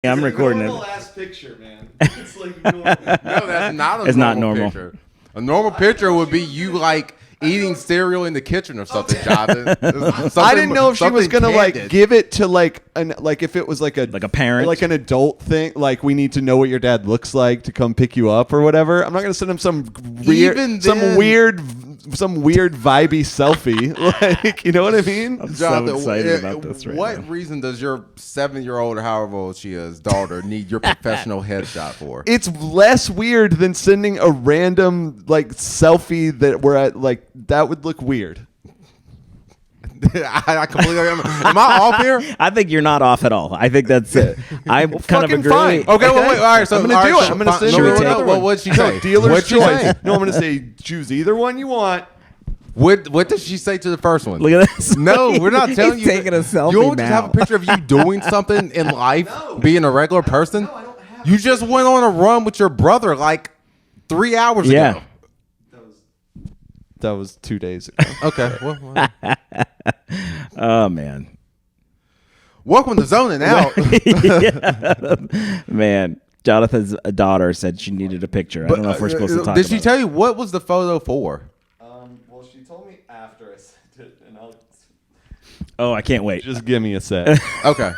I'm recording it. Normal ass picture, man. It's like normal. No, that's not a It's not normal normal. picture. A normal picture would be you like eating cereal in the kitchen or something, Jonathan. I didn't know if she was gonna like give it to like if it was like a parent, like an adult thing. Like we need to know what your dad looks like to come pick you up or whatever. I'm not gonna send him some weird vibey selfie. Like, you know what I mean? I'm so excited about this right What now. reason does your 7-year-old or however old she is daughter need your professional headshot for? It's less weird than sending a random like selfie that we're at. Like that would look weird. I completely am I off here? I think you're not off at all. I think that's it. I kind of agree. Fine. Okay, well, wait. All right, so I'm going to do it. I'm going to send you another one. What'd she say? Dealer's What'd she choice. say? No, I'm going to say choose either one you want. What did she say to the first one? Look at this. No, we're not telling He's you. taking a selfie You don't now. just have a picture of you doing something in life, being a regular person. No, I don't have You just went on a run with your brother like 3 hours ago. That was 2 days ago. Okay. Well. Oh man. Welcome to Zoning Out. Man, Jonathan's daughter said she needed a picture. I don't know if we're supposed to talk about Did she it. tell you what was the photo for? Well, she told me after I sent it, and I'll Oh, I can't wait. just give me a sec. Okay.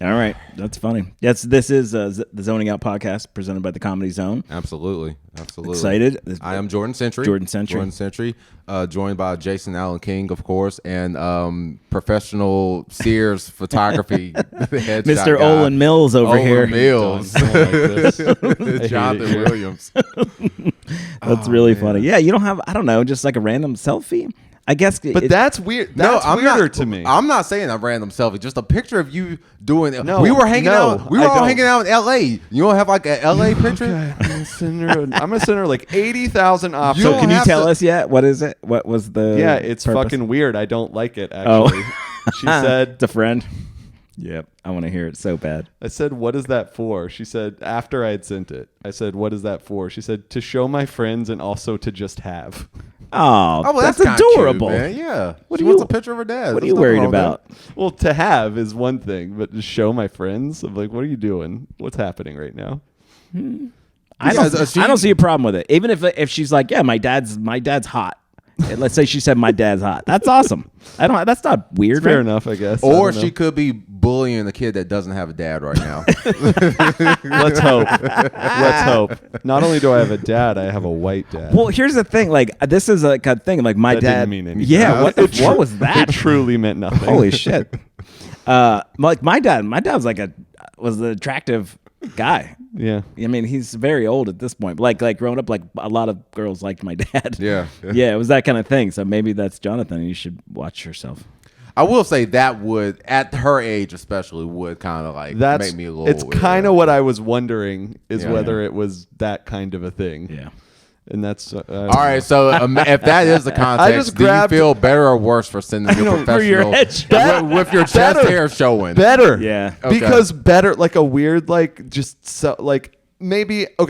All right, that's funny. Yes, this is the Zoning Out podcast presented by the Comedy Zone. Absolutely. Excited. I am Jordan Censori. Jordan Censori. Joined by Jason Allen King, of course, and professional Sears photography headshot Mr. guy. Olin Mills over here. Olin Mills. Don't like this. I Jonathan hate it here. Williams. That's really funny. Yeah, you don't have, I don't know, just like a random selfie? I guess. But that's weird. That's weirder to me. I'm not saying a random selfie. Just a picture of you doing it. No, we were hanging out. We were I all don't. hanging out in L.A. You don't have like an L.A. picture? Okay, I'm gonna send her like 80,000 options. You So don't can you have tell to- us yet? What is it? What was the Yeah, it's purpose? fucking weird. I don't like it, actually. She said, It's a friend. Yep, I want to hear it so bad. I said, what is that for? She said, after I had sent it, I said, what is that for? She said, to show my friends and also to just have. Oh, Oh, well, that's kinda adorable. cute, man. Yeah. What She are wants you- a picture of her dad. What are There's you nothing worried wrong with about? Well, to have is one thing, but to show my friends, I'm like, what are you doing? What's happening right now? I don't see a problem with it. Even if she's like, yeah, my dad's hot. And let's say she said my dad's hot. That's awesome. That's not weird. Fair right? enough, I guess. I Or don't know. she could be bullying a kid that doesn't have a dad right now. Let's hope. Let's hope. Not only do I have a dad, I have a white dad. Well, here's the thing. Like, this is like a thing. Like, my That dad. didn't mean anything. Yeah. What was that? It truly meant nothing. Holy shit. Like my dad was like was an attractive guy. Yeah. I mean, he's very old at this point. But like growing up, like a lot of girls liked my dad. Yeah. Yeah, it was that kind of thing. So maybe that's Jonathan. You should watch yourself. I will say that would, at her age especially, would kind of like make me a little. It's kind of what I was wondering is Yeah. whether it was that kind of a thing. Yeah. And that's All right, so if that is the context, just do grabbed- you feel better or worse for sending your professional for your headshot. with your chest Better. hair showing? better. Yeah. Okay. Because better, like a weird, like just so, like maybe it would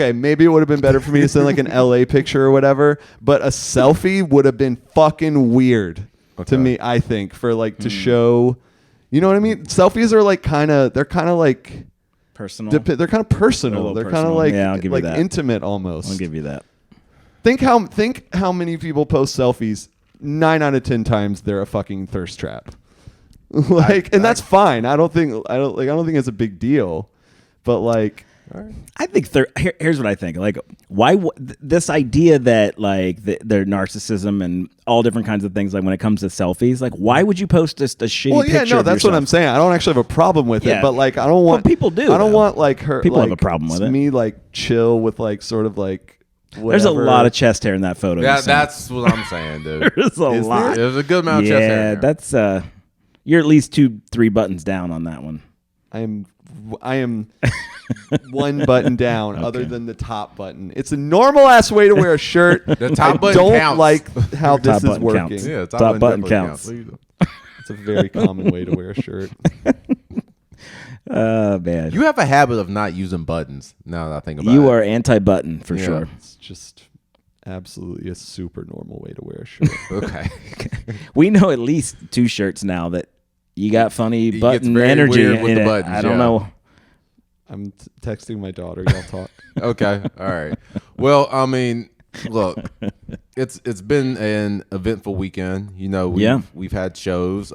have been better for me to send like an LA picture or whatever, but a selfie would have been fucking weird to me, I think, for like to show, you know what I mean? Selfies are like they're kind of like Personal. they're kind of personal. They're kind of personal. like Yeah, I'll give you like that. intimate almost. I'll give you that. Think how many people post selfies. 9 out of 10 times they're a fucking thirst trap. That's fine. I don't think it's a big deal. But like, I think here's what I think. Like, why this idea that like their narcissism and all different kinds of things. Like when it comes to selfies, like why would you post just a shitty picture? yeah, no, of that's what yourself? I'm saying. I don't actually have a problem with Yeah. it, but like, I don't want people do, I don't though. want like her. People like, have a problem with it. Me like chill with like sort of like. Whatever. There's a lot of chest hair in that photo. you sent. That's what I'm saying, dude. There's a Is lot. There's a good amount of chest hair. Yeah, in there. that's you're at least 2-3 buttons down on that one. I am one button down, other than the top button. It's a normal ass way to wear a shirt. The top I button don't counts. like how this Top is button working. counts. Yeah, Top button definitely counts. It's a very common way to wear a shirt. Man, You have a habit of not using buttons. Now that I think about it, you are anti-button for Yeah. sure. It's just absolutely a super normal way to wear a shirt. okay. We know at least 2 shirts now that you got funny gets button very energy weird with in the it. buttons, I don't yeah. know. I'm texting my daughter. Y'all talk. Okay. All right. Well, I mean, look, it's been an eventful weekend. You know, we've had shows.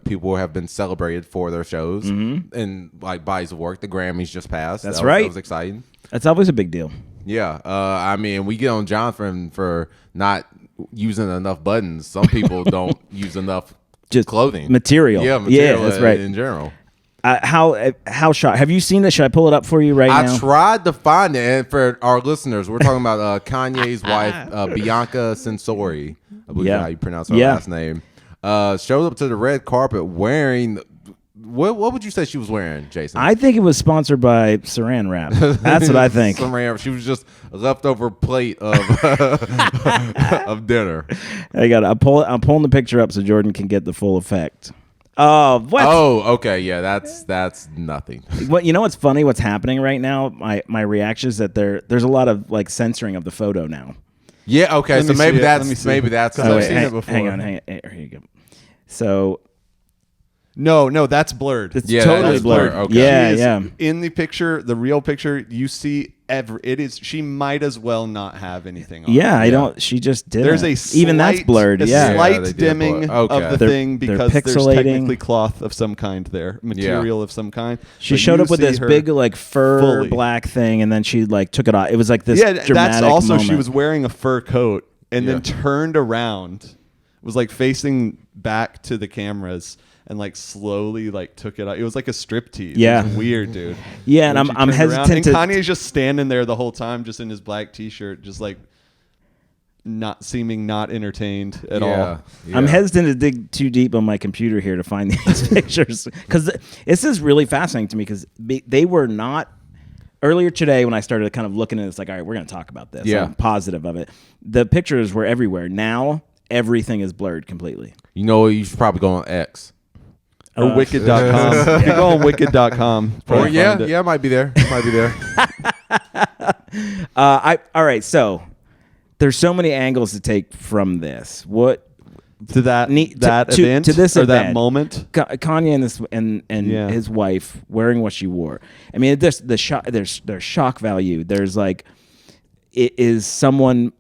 People have been celebrated for their shows and like bodies of work. The Grammys just passed. That's That right. was exciting. That's always a big deal. Yeah. I mean, we get on Jonathan for not using enough buttons. Some people don't use enough Just clothing material. Yeah, material. That's right. In general. How shot? Have you seen it? Should I pull it up for you right now? I tried to find it, and for our listeners, we're talking about Kanye's wife, Bianca Censori. I believe that's how you pronounce her last name. Showed up to the red carpet wearing. What would you say she was wearing, Jason? I think it was sponsored by Saran Wrap. That's what I think. She was just a leftover plate of of dinner. I'm pulling the picture up so Jordan can get the full effect. Oh, what? Oh, okay, yeah, that's nothing. What you know? What's funny? What's happening right now? My reaction is that there's a lot of like censoring of the photo now. Yeah, okay, so maybe that's I've seen it before. Hang on. Here you go. So No, that's blurred. it's Yeah, totally that's blurred. blurred. Okay. Yeah, She is yeah. In the picture, the real picture, you see it is. She might as well not have anything on. Yeah, I don't. She just did. There's a even that's slight- blurred. A Yeah. slight they did dimming blur. Okay. of the They're- thing they're because there's pixelating. technically cloth of some kind there, material of some kind. She But showed you up with see this her big like fur fully. black thing, and then she like took it off. It was like this. Yeah, dramatic that's also moment. she was wearing a fur coat and Yeah. then turned around, was like facing back to the cameras. And like slowly like took it out. It was like a striptease. Yeah. It was weird, dude. Yeah, and When she I'm turned around, hesitant and to. Kanye's just standing there the whole time, just in his black T-shirt, just like not entertained at all. Yeah. I'm hesitant to dig too deep on my computer here to find these pictures because this is really fascinating to me because they were not. Earlier today, when I started kind of looking at it, it's like, all right, we're going to talk about this. Yeah. I'm positive of it. The pictures were everywhere. Now everything is blurred completely. You know, you should probably go on X. Or wicked.com. If you go on wicked.com. Or it might be there. It might be there. All right, so there's so many angles to take from this. What To that to event this or event, that moment. Kanye and Yeah. his wife wearing what she wore. I mean, there's shock value. There's like, it is someone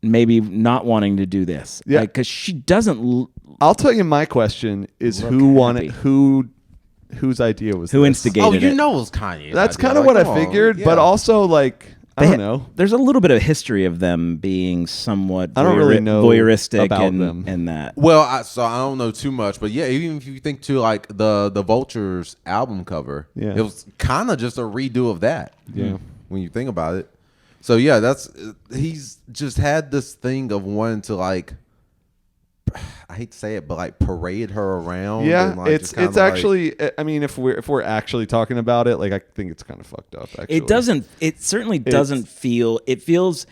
maybe not wanting to do this. Yeah. because she doesn't. I'll tell you my question is Look who wanted happy. whose idea was Who this? instigated Oh, you it. know it was Kanye. That's kind of what I figured, but also like I don't know. There's a little bit of history of them being somewhat I don't really know voyeuristic about and, them. and that. Well, so I don't know too much, but yeah, even if you think to like the Vultures album cover, Yeah. it was kind of just a redo of that. Yeah. When you think about it. So yeah, he's just had this thing of wanting to like, I hate to say it, but like parade her around. Yeah, and, like, it's just kinda, like- actually. I mean, if we're actually talking about it, like I think it's kind of fucked up. Actually, It doesn't. It certainly doesn't feel. It feels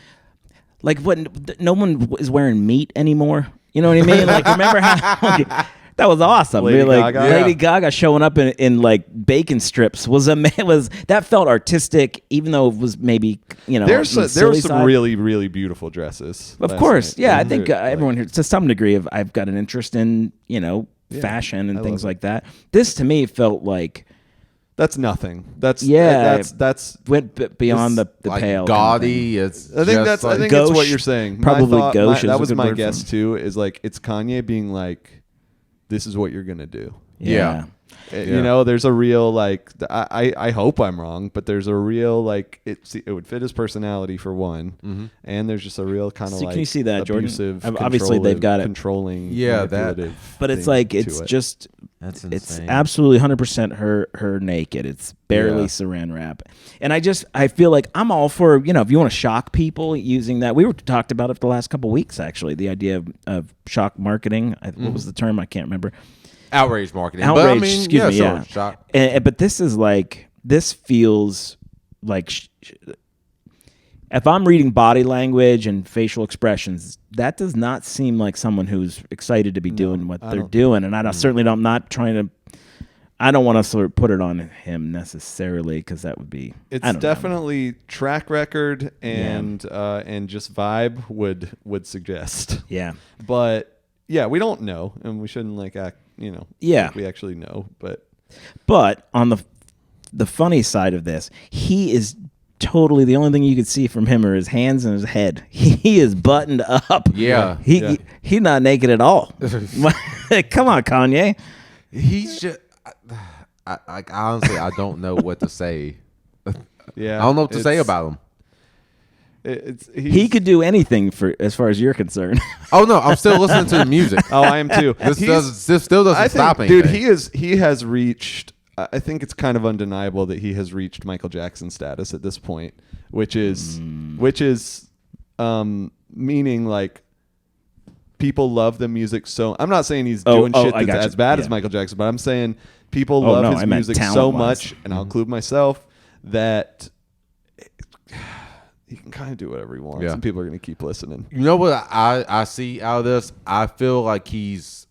like what no one is wearing meat anymore. You know what I mean? Like remember how that was awesome. Lady Really, like Gaga. Yeah. Lady Gaga showing up in like bacon strips was that felt artistic, even though it was maybe there were silly some side. really beautiful dresses. Of last course, night. yeah. I Those think are, like- everyone here, to some degree, I've got an interest in fashion and things like that. This to me felt like That's nothing. That's that's. went beyond the like pale. gaudy. It's I think just that's. like, I think that's what Gauche. you're saying. Probably my thought, gauche is that a was good my word for guess it. too. Is like it's Kanye being like, "This is what you're gonna do." Yeah. You know, there's a real like. I hope I'm wrong, but there's a real like. It would fit his personality for one, and there's just a real kind of See, like. can you see that, Jordan? abusive, Obviously, they've got it. controlling. Yeah, that- manipulative But it's thing like to it's it. just That's it's insane. absolutely 100% her naked. It's barely Yeah. saran wrap, and I feel like I'm all for if you want to shock people using that. We were talked about it for the last couple of weeks actually. The idea of shock marketing. What was the term? I can't remember. outrage marketing. Outrage. But, I mean, excuse me. sure, Yeah. shock. But this feels like. If I'm reading body language and facial expressions, that does not seem like someone who's excited to be doing what they're doing. And I certainly don't, I'm not trying to, I don't want to sort of put it on him necessarily because that would be, It's I don't know. definitely track record and just vibe would suggest. Yeah. But we don't know, and we shouldn't like act, like we actually know. But on the funny side of this, he is totally the only thing you could see from him are his hands and his head. He is buttoned up. Yeah. He's not naked at all. Come on, Kanye. He's just. I honestly, I don't know what to say. Yeah, I don't know what to say about him. He could do anything for as far as you're concerned. Oh no, I'm still listening to the music. Oh, I am too. This still doesn't stop anything. Dude, he has reached. I think it's kind of undeniable that he has reached Michael Jackson status at this point, which is meaning like people love the music so. I'm not saying he's doing shit that's as bad as Michael Jackson, but I'm saying people love his music so much, and I'll include myself, that he can kind of do whatever he wants, and people are going to keep listening. You know what I see out of this? I feel like he's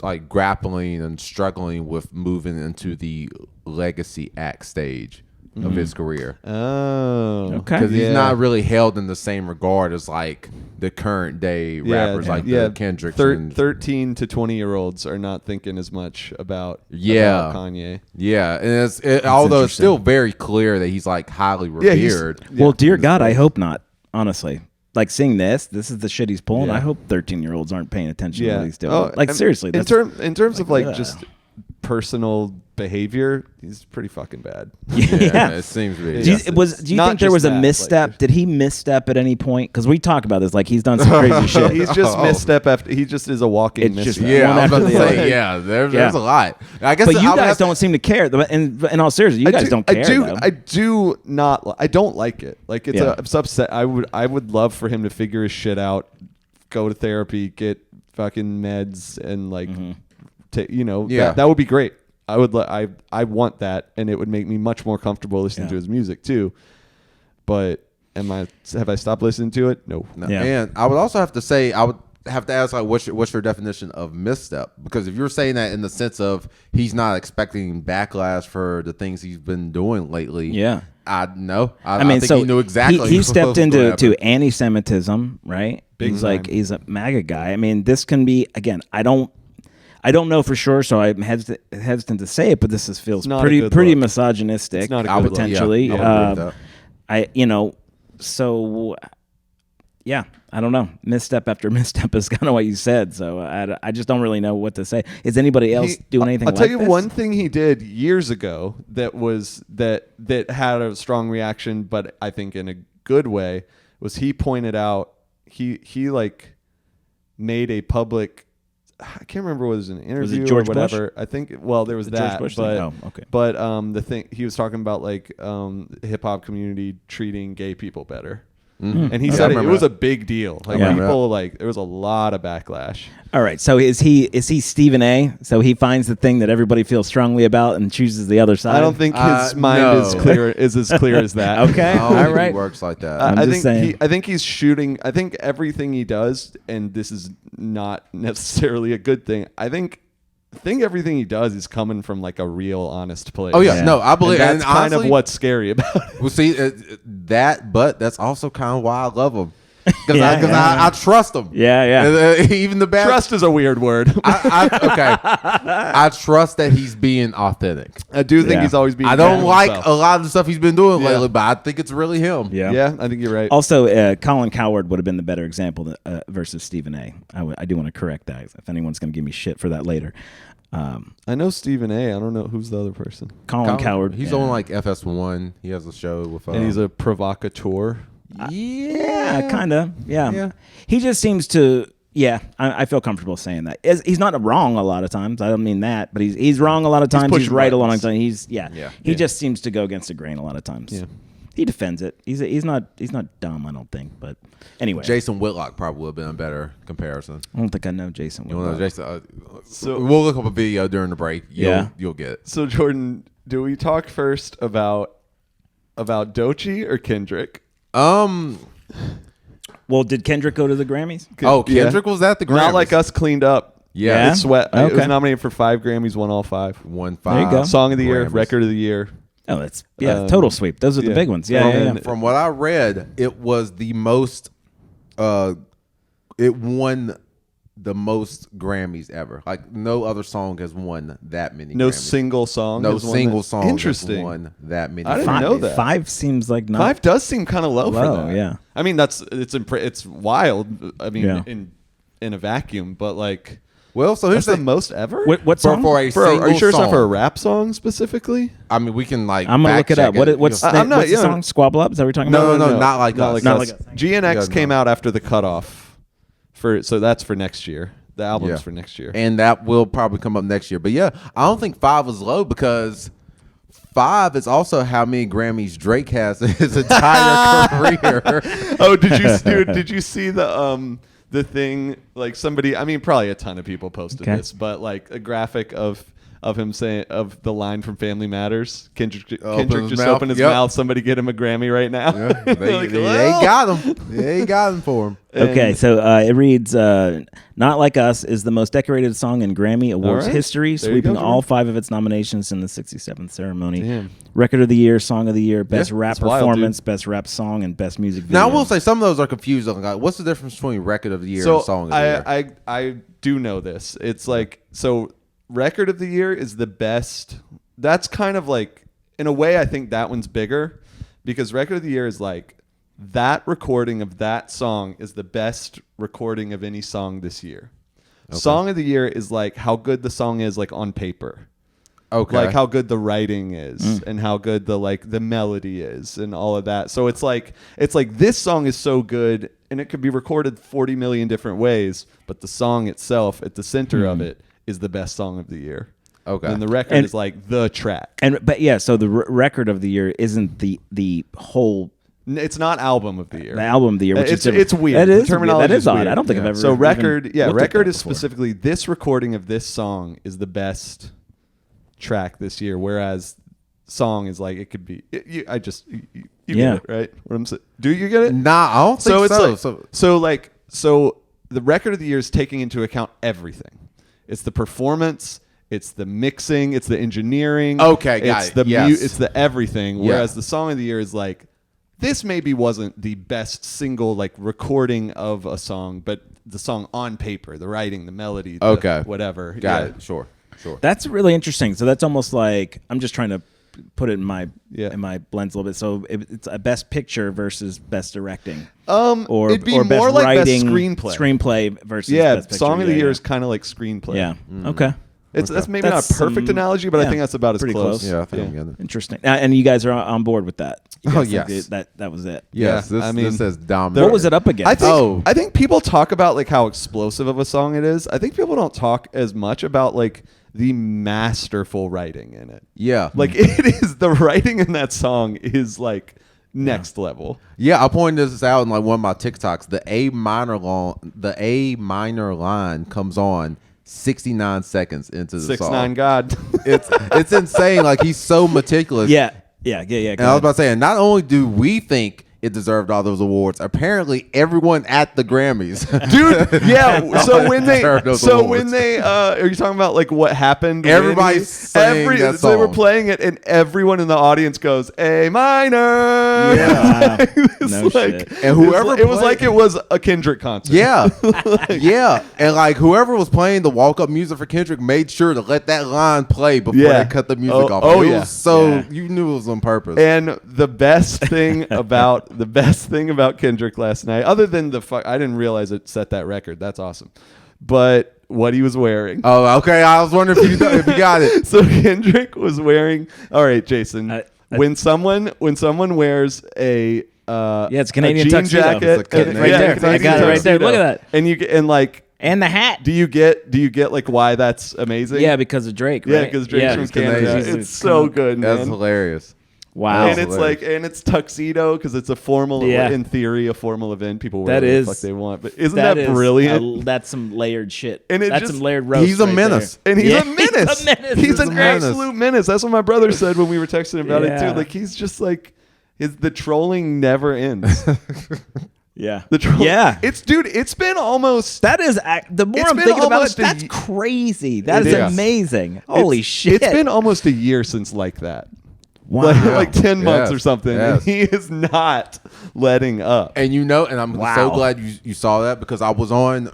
like grappling and struggling with moving into the legacy act stage of his career. Oh, okay. Because he's not really held in the same regard as like the current day rappers like the Kendricks. 13 to 20-year-olds are not thinking as much about Kanye. Yeah, and although it's still very clear that he's like highly revered. Well, dear God, I hope not. Honestly, like seeing this is the shit he's pulling. I hope 13-year-olds aren't paying attention to what he's doing. Like seriously, in terms of like just personal behavior, he's pretty fucking bad. Yeah, it seems to be. Do you think there was a misstep? Like, did he misstep at any point? Because we talk about this, like he's done some crazy shit. He's just misstep after. He just is a walking misstep. I was about to say, there's a lot. I guess, but you guys don't seem to care. In all seriousness, you guys don't care. I don't like it. Like it's upset. I would love for him to figure his shit out, go to therapy, get fucking meds, and like. That would be great. I want that, and it would make me much more comfortable listening to his music too. But have I stopped listening to it? No. Yeah. And I would also have to say, I would have to ask, like, what's your definition of misstep? Because if you're saying that in the sense of he's not expecting backlash for the things he's been doing lately, I know. I think he knew exactly. He stepped into anti-Semitism, right? He's a MAGA guy. I mean, this can be, again, I don't know for sure, so I'm hesitant to say it, but this feels pretty misogynistic. It's not a good potentially. Look. I don't know. Misstep after misstep is kind of what you said, so I just don't really know what to say. Is anybody else doing anything? I'll tell you this? one thing he did years ago that had a strong reaction, but I think in a good way, was he pointed out he like made a public. I can't remember what it was an interview was it George or whatever. Bush? I think there was that, George Bush but the thing he was talking about, like hip hop community treating gay people better. Mm-hmm. And he said it was a big deal. Like people, like there was a lot of backlash. All right, so is he Stephen A? So he finds the thing that everybody feels strongly about and chooses the other side. I don't think his mind is as clear as that. Okay, all right, it works like that. I think he's shooting. I think everything he does, and this is not necessarily a good thing. I think everything he does is coming from like a real honest place. Oh yeah, no, I believe, and that's kind of what's scary about it. Well, see but that's also kind of why I love him, because I trust him. Even the bad trust is a weird word. I trust that he's being authentic. I do think he's always being. I don't like a lot of the stuff he's been doing lately, but I think it's really him. Yeah, I think you're right. Also, Colin Cowherd would have been the better example versus Stephen A. I do want to correct that if anyone's going to give me shit for that later. I know Stephen A. I don't know who's the other person. Colin Cowherd. He's on like FS1. He has a show with. And he's a provocateur. Kind of. Yeah. He just seems to. Yeah, I feel comfortable saying that. He's not wrong a lot of times. I don't mean that, but he's wrong a lot of times. He's right a lot of times. He just seems to go against the grain a lot of times. Yeah. He defends it. He's not dumb, I don't think. But anyway, Jason Whitlock probably would have been a better comparison. I don't think I know Jason Whitlock. You know Jason? So we'll look up a video during the break. You'll get it. So Jordan, do we talk first about Doechii or Kendrick? Well, did Kendrick go to the Grammys? Kendrick was at the Grammys. Not like us cleaned up. Yeah. It sweat. Okay. It was nominated for 5 Grammys, won all 5. Won 5. There you go. Song of the year, Grammys. Record of the year. Oh, that's total sweep. Those are the big ones. From what I read, it was the most. It won the most Grammys ever. Like no other song has won that many. No Grammys. single song. No has won single that? song Interesting. has won that many. I didn't Grammys. know that. 5 seems like not 5 does seem kind of low for low. that. Yeah. I mean, it's wild. I mean, Yeah. in a vacuum, but like, Well, so here's that's the most ever. What song? for a single Are you sure it's not song. for a rap song specifically? I mean, we can like. I'm gonna look it fact up. check What's I'm not- what's the yeah. song? Squabble Up? Is that what we're talking No, about? no, not like us. Not like us. GNX Yeah, came no. out after the cutoff. So that's for next year. The album's Yeah. for next year. And that will probably come up next year. But yeah, I don't think 5 was low because 5 is also how many Grammys Drake has in his entire career. Oh, did you see the thing, like somebody, I mean, probably a ton of people posted Okay. this, but like a graphic of him saying, of the line from Family Matters, Kendrick his just mouth. opened his Yep. mouth, somebody get him a Grammy right now. Yeah, they Like, got him. They got him for him. Okay, so it reads, Not Like Us is the most decorated song in Grammy Awards right. history, There you sweeping go, all Jordan. 5 of its nominations in the 67th ceremony. Damn. Record of the Year, Song of the Year, Best Yeah, Rap that's wild, Performance, dude. Best Rap Song, and Best Music Video. Now I will say some of those are confusing. Like, what's the difference between record of the year So and song of the year? I do know this. It's like, so record of the year is the best. That's kind of like, in a way, I think that one's bigger because record of the year is like, that recording of that song is the best recording of any song this year. Okay. Song of the year is like how good the song is like on paper. Okay. Like how good the writing is and how good the melody is and all of that. So it's like this song is so good and it could be recorded 40 million different ways, but the song itself at the center of it is the best song of the year. Okay. And the record is like the track. But yeah, so the record of the year isn't the whole It's not album of the year. the album of the year, which is different. It's weird. That The is terminology That is odd. weird. I don't think I've ever. So record, even looked at record that is before. specifically this recording of this song is the best track this year, whereas song is like it could be. You Yeah. get it, right? What I'm saying. Do you get it? Nah, I don't think so. So the record of the year is taking into account everything. It's the performance. It's the mixing. It's the engineering. Okay, got it's it. The Yes. it's the everything. Yeah. Whereas the song of the year is like, this maybe wasn't the best single like recording of a song, but the song on paper, the writing, the melody, Okay. whatever. Got Yeah. it. Sure. That's really interesting. So that's almost like I'm just trying to put it in my blends a little bit. So it's a best picture versus best directing. Or it'd be or more best like writing, best screenplay. Screenplay versus Yeah, best picture. song of the Yeah, year yeah. is kind of like screenplay. Yeah. Okay. That's maybe That's not a perfect some- analogy, but I yeah, think that's about as pretty close. close. Yeah, I think I'm getting it. Interesting. And you guys are on board with that. You Oh, guys think yes. That was it. Yes. Yeah, This, I mean, this says dominant. What was it up against? I think people talk about like how explosive of a song it is. I think people don't talk as much about like the masterful writing in it. Yeah. Like it is, the writing in that song is like next level. Yeah, I pointed this out in like one of my TikToks. The A minor line comes on 69 seconds into the 6ix9ine song. God. It's insane. Like he's so meticulous. Yeah. Go And I was ahead. about to say, and not only do we think it deserved all those awards, apparently everyone at the Grammys, Dude, yeah. So when they, Deserved those so awards. when they, are you talking about like what happened? when Everybody he- sang that So they were song. playing it, and everyone in the audience goes A minor. Wow. It's No like, shit. And whoever it was played- like it was a Kendrick concert. yeah, yeah, and like whoever was playing the walk-up music for Kendrick made sure to let that line play before Yeah. they cut the music off. Oh, It yeah. was so Yeah. you knew it was on purpose. And the best thing about Kendrick last night, other than I didn't realize it set that record. That's awesome. But what he was wearing. Oh, okay. I was wondering if you got it. So Kendrick was wearing. All right, Jason. when someone wears a it's Canadian a jean tuxedo. jacket, It's a Canadian right there. Canadian I got it right there. tuxedo. Look at that. And you and like, And the hat. do you get like why that's amazing? Yeah, because of Drake, right? Yeah, because Drake's from he's Canada. Canadian. It's so good, man. That's hilarious. Wow. And it's like, and it's tuxedo because it's a formal, Yeah. in theory, a formal event. People wear That whatever is- the fuck they want. But isn't that is brilliant? that's some layered shit. And it that's just- some layered roast. He's a right menace. there. And he's Yeah, a menace. He's a menace. He's an a menace. absolute menace. That's what my brother said when we were texting about it Yeah. too. Like he's just like, the trolling never ends. Yeah. The troll. Yeah. It's been almost. That is the more It's I'm been thinking about it, almost a that's ye- crazy. That It is is. amazing. Holy shit. It's been almost a year since like that. wow. Like 10 months or Yes. something. Yes. And he is not letting up. And and I'm Wow. so glad you saw that because I was on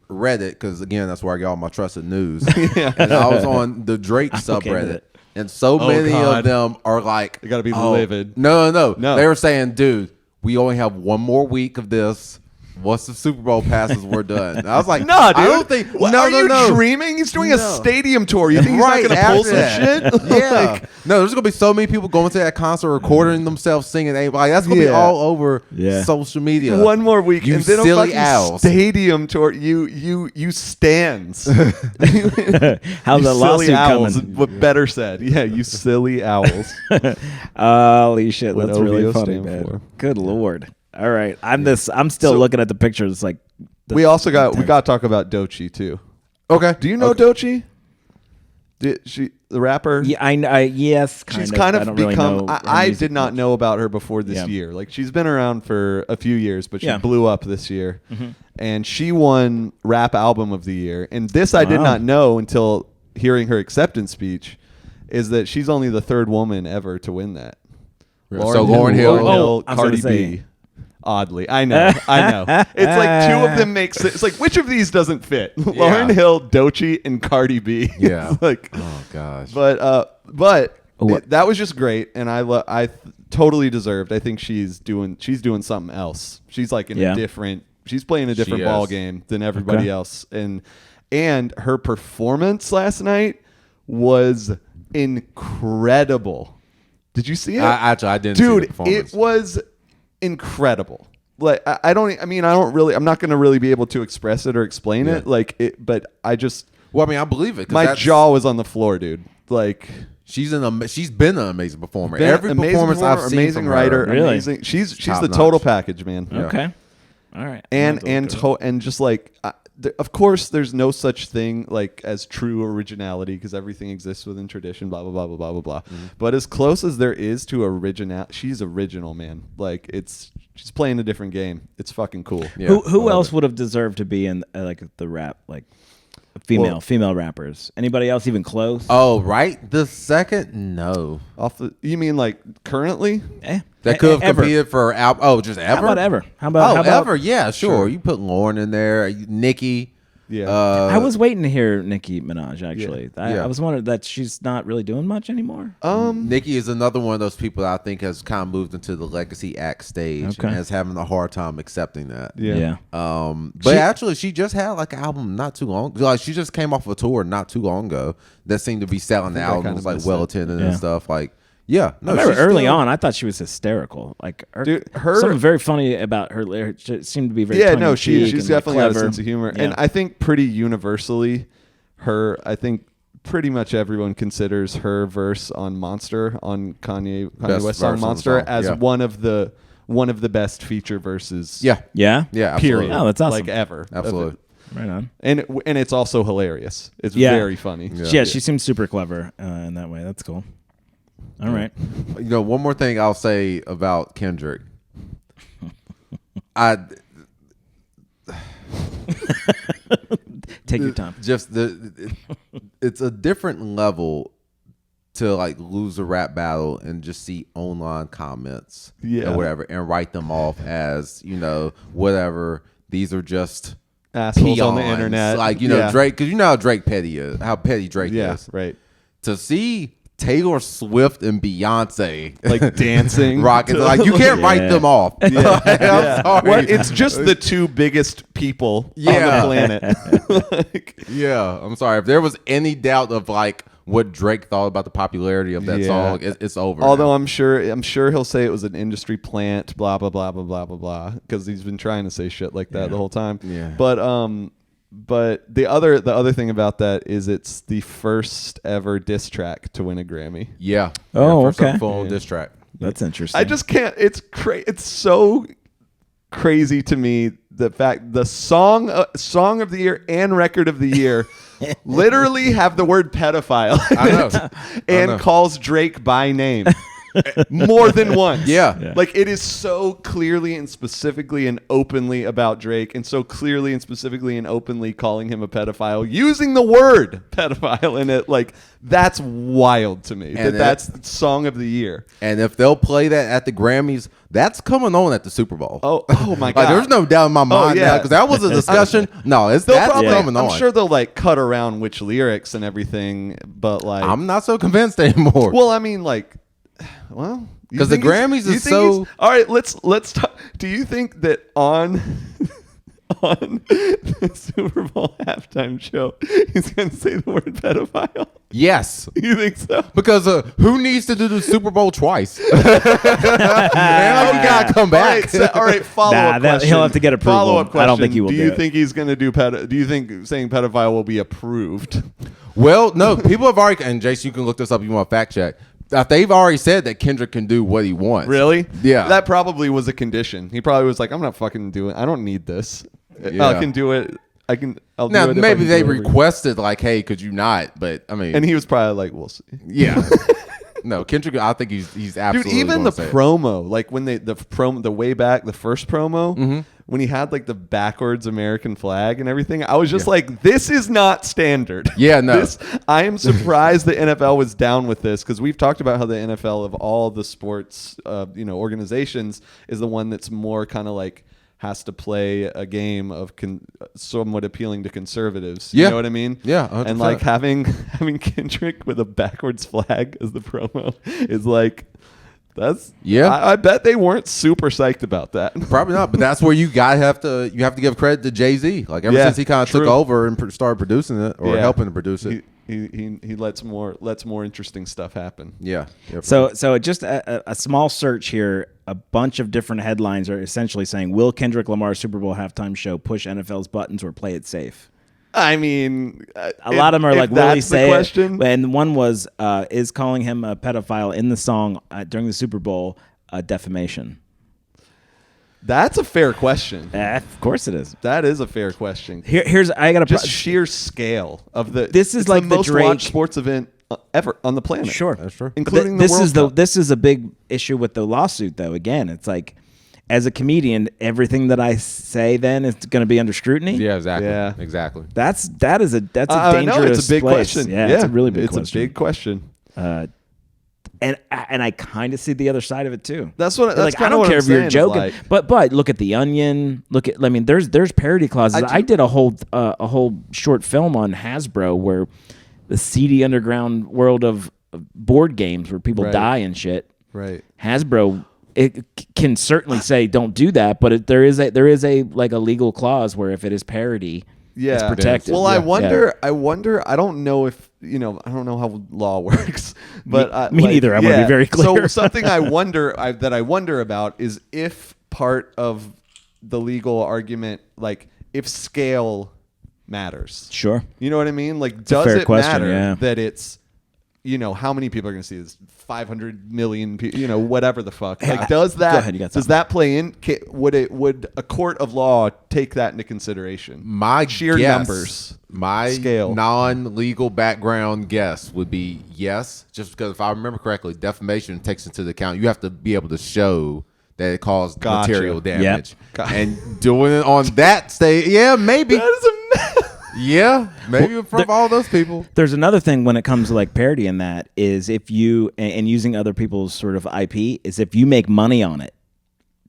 Reddit, because again, that's where I get all my trusted news. And I was on the Drake subreddit, and so many of them are like, "You got to be livid." No. They were saying, "Dude, we only have one more week of this. Once the Super Bowl passes, we're done." And I was like, "No, dude. I don't think. Are you dreaming? He's doing a stadium tour. You think he's not going to pull some shit? Yeah. No, there's going to be so many people going to that concert, recording themselves singing. Like that's going to be all over social media. One more week, you and then silly a owls. Stadium tour. You stands. How's the lawsuit owls, coming? What better said? Yeah, you silly owls. Holy shit, What that's really OVO funny, stand man. for. Good lord. All right, I'm still looking at the pictures. It's like we got to talk about Doechii too. Okay. Do you know Doechii? The rapper? Yeah, yes, she's of. kind of I don't really become. know I music did not much. know about her before this year. Like she's been around for a few years, but she blew up this year, and she won Rap Album of the Year. And this I did not know until hearing her acceptance speech, is that she's only the third woman ever to win that. Lauryn Hill, Cardi B. Oddly, I know. It's like two of them make sense. It's like, which of these doesn't fit? Lauryn Hill, Doechii, and Cardi B. Yeah. It's like, oh gosh. But that was just great, and I totally deserved. I think she's doing something else. She's like in a different. She's playing a different ball game than everybody else, and her performance last night was incredible. Did you see it? I didn't. See the It performance. was incredible. Like I'm not going to really be able to express it or explain it. Like it, but I just. Well, I mean, I believe it. My jaw was on the floor, dude. Like she's been an amazing performer. Every performance I've seen amazing from writer, her, amazing. She's the notch. total package, man. Yeah. Okay, all right. And just like. Of course, there's no such thing like as true originality because everything exists within tradition. Blah blah blah blah blah blah blah. Mm-hmm. But as close as there is to original, she's original, man. Like she's playing a different game. It's fucking cool. Yeah, who else would have deserved to be in like the rap like female rappers? Anybody else even close? Oh, right. The second, no. You mean like currently? That could have competed for just ever. How about ever? How about ever? Yeah, sure. You put Lauren in there, Nicki. Yeah. I was waiting to hear Nicki Minaj. Actually, Yeah. I was wondering that she's not really doing much anymore. Nicki is another one of those people that I think has kind of moved into the legacy act stage and is having a hard time accepting that. Yeah. But actually, she just had like an album not too long. Like she just came off a tour not too long ago that seemed to be selling the albums like well attended and stuff. Like. Yeah, no. I remember early on, I thought she was hysterical. Like, something very funny about her lyrics. It seemed to be very she's definitely got a sense of humor, Yeah. and I think pretty universally, I think pretty much everyone considers her verse on Monster on Kanye West song Monster as one of the best feature verses. Yeah. Absolutely. Period. Oh, that's awesome. Like ever. Absolutely. Right on. And it's also hilarious. It's very funny. Yeah, she seems super clever in that way. That's cool. All right. One more thing I'll say about Kendrick. Take your time. Just it's a different level to like lose a rap battle and just see online comments or whatever and write them off as whatever. These are just assholes peons. On the internet, like Drake, because you know how Drake petty is, how petty Drake is. Yeah, right. To see Taylor Swift and Beyonce like dancing, rocking, like you can't write them off. I'm sorry. It's just the two biggest people on the planet. I'm sorry. If there was any doubt of like what Drake thought about the popularity of that song, it's over. Although I'm sure he'll say it was an industry plant, blah blah blah blah blah blah blah, because he's been trying to say shit like that the whole time. Yeah. But the other thing about that is it's the first ever diss track to win a Grammy. Yeah. Oh, first okay. Full diss track. That's interesting. I just can't. It's so crazy to me the fact the song of the year and record of the year literally have the word pedophile in it and calls Drake by name. more than once. Yeah. Like it is so clearly and specifically and openly about Drake, and so clearly and specifically and openly calling him a pedophile, using the word pedophile in it. Like that's wild to me. That's the song of the year. And if they'll play that at the Grammys, that's coming on at the Super Bowl. Oh my God. Like, there's no doubt in my mind now, because that was a discussion. That's coming on. I'm sure they'll like cut around which lyrics and everything, but like I'm not so convinced anymore. Well, I mean, like, well, because the Grammys is so. All right, let's talk. Do you think that on the Super Bowl halftime show, he's going to say the word pedophile? Yes. You think so? Because who needs to do the Super Bowl twice? Man, you gotta come back. All right, follow-up question. He'll have to get approval. Follow-up question. I don't think he will. Do you think he's going to do Do you think saying pedophile will be approved? Well, no. People have already, and Jason, you can look this up if you want to fact check. They've already said that Kendrick can do what he wants. Really? Yeah. That probably was a condition. He probably was like, I'm not fucking doing. I don't need this. Yeah. I can do it. I'll now, do it maybe they requested like, "Hey, could you not?" But I mean, and he was probably like, "We'll see." Yeah. No, Kendrick. I think he's absolutely. Dude, even the say promo, like when the way back, the first promo, when he had like the backwards American flag and everything, I was just like, "This is not standard." Yeah, no. I am surprised the NFL was down with this, because we've talked about how the NFL of all the sports, organizations, is the one that's more kind of like has to play a game of somewhat appealing to conservatives. You know what I mean? Yeah, 100%. And like having Kendrick with a backwards flag as the promo is like, that's I bet they weren't super psyched about that. Probably not, but that's where you have to give credit to Jay-Z. Like ever since he kind of took over and started producing it or helping to produce it. He lets more interesting stuff happen. Yeah. So just a small search here. A bunch of different headlines are essentially saying, "Will Kendrick Lamar's Super Bowl halftime show push NFL's buttons or play it safe?" I mean, a lot of them are like, "Will he say it?" And one was, "Is calling him a pedophile in the song during the Super Bowl defamation?" That's a fair question. Of course it is. That is a fair question. Here's I got just sheer scale of the. This is like the the most Drake watched sports event ever on the planet. Sure, that's true. Including the World Cup. This is a big issue with the lawsuit, though. Again, it's like, as a comedian, everything that I say then is going to be under scrutiny. Yeah, exactly. Yeah. Exactly. That's a dangerous. It's a big place. question. Yeah, it's a really big question. question. It's a big question. And I kind of see the other side of it too. That's what. That's like, I don't care if you're joking, but look at The Onion. There's parody clauses. I did a whole short film on Hasbro, where the seedy underground world of board games where people die and shit. Right. Hasbro, it can certainly say don't do that, but there is a like a legal clause where if it is parody, it's protected. Well, I wonder. I don't know if I don't know how law works, but me neither. I want to be very clear. So something I wonder about is if part of the legal argument, like if scale matters. Sure. You know what I mean? Like, does it matter that it's how many people are going to see this? 500 million people, whatever the fuck. Like, does that play in? Would a court of law take that into consideration? My sheer numbers, my scale, non-legal background guess would be yes. Just because if I remember correctly, defamation takes into account you have to be able to show that it caused material damage, and doing it on that stage, maybe that is a. Yeah, maybe from all those people. There's another thing when it comes to like parody and that is if you and using other people's sort of IP is if you make money on it,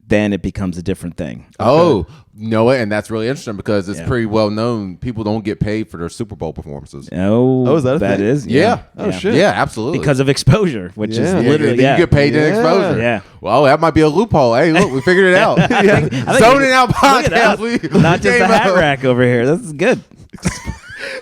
then it becomes a different thing. Oh, and that's really interesting because it's pretty well known. People don't get paid for their Super Bowl performances. Oh, is that a thing? Is? Yeah. Oh, shit. Yeah, absolutely. Because of exposure, which is literally, you get paid in exposure. Yeah. Well, that might be a loophole. Hey, look, we figured it out. Zoning out podcast. Not just a hat rack over here. This is good.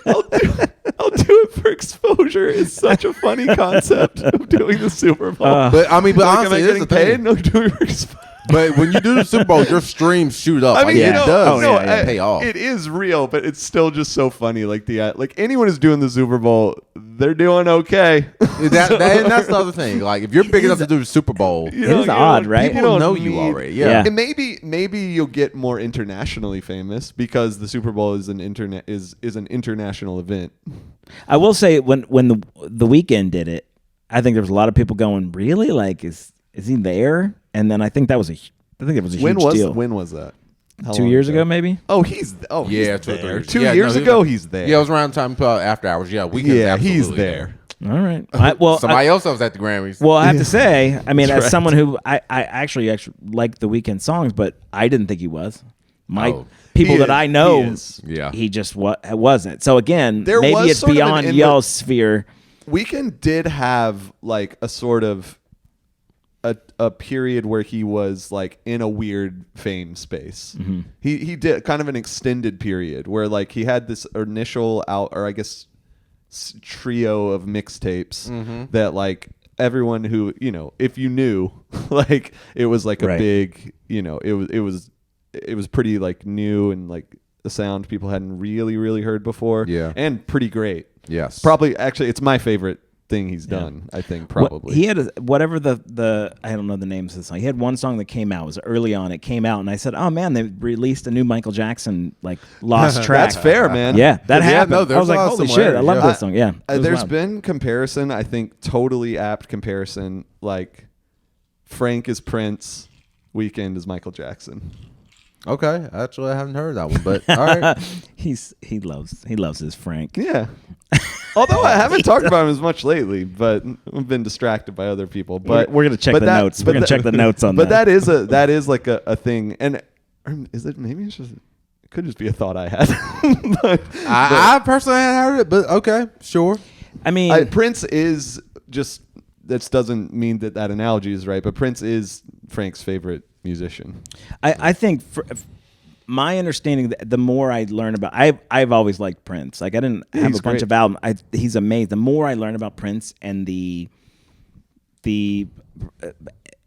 I'll do it for exposure. It's such a funny concept of doing the Super Bowl. But honestly, am I getting paid? No, doing it for exposure. But when you do the Super Bowl, your streams shoot up. I mean, it does. Pay off. It is real, but it's still just so funny. Like anyone who's doing the Super Bowl, they're doing okay. And that's the other thing. Like if you're big enough to do the Super Bowl, it is odd, right? People know you already. Yeah. And maybe you'll get more internationally famous because the Super Bowl is an international event. I will say when the Weeknd did it, I think there was a lot of people going, really? Like, is he there? And then I think that was a huge deal. When was that? How 2 long year ago, maybe? Oh, he's yeah, there. 2 years ago, he's there. Yeah, it was around the time after hours. Yeah, he's there. All right. Somebody else was at the Grammys. Well, I have to say, I mean, as someone who I actually like the Weeknd songs, but I didn't think he was. People that I know, he just wasn't. So again, maybe it's beyond y'all's sphere. Weeknd did have like a sort of a period where he was like in a weird fame space. Mm-hmm. He did kind of an extended period where like he had this initial trio of mixtapes that like everyone who, if you knew, like it was like a big, it was pretty like new and like the sound people hadn't really heard before. Yeah. And pretty great. Yes. Probably actually it's my favorite thing he's done, I think, probably. He had whatever the I don't know the names of the song. He had one song that came out. It was early on. It came out, and I said, "Oh man, they released a new Michael Jackson like lost track." That's fair, man. Yeah, that happened. No, I was like, "Holy shit, I love this song." Yeah, there's been comparison. I think totally apt comparison. Like Frank is Prince, Weeknd is Michael Jackson. Okay, actually, I haven't heard that one, but all right. he loves his Frank. Yeah. Although I haven't talked about him as much lately, but I've been distracted by other people. But we're gonna check the notes. We're gonna check the notes on that. But that is like a thing. And is it maybe it's just it could just be a thought I had. I personally hadn't heard it, but okay, sure. I mean, Prince is just that doesn't mean that analogy is right, but Prince is Frank's favorite musician. I think my understanding, the more I learn about, I've always liked Prince. Like I didn't have a bunch of albums. He's amazing. The more I learn about Prince and the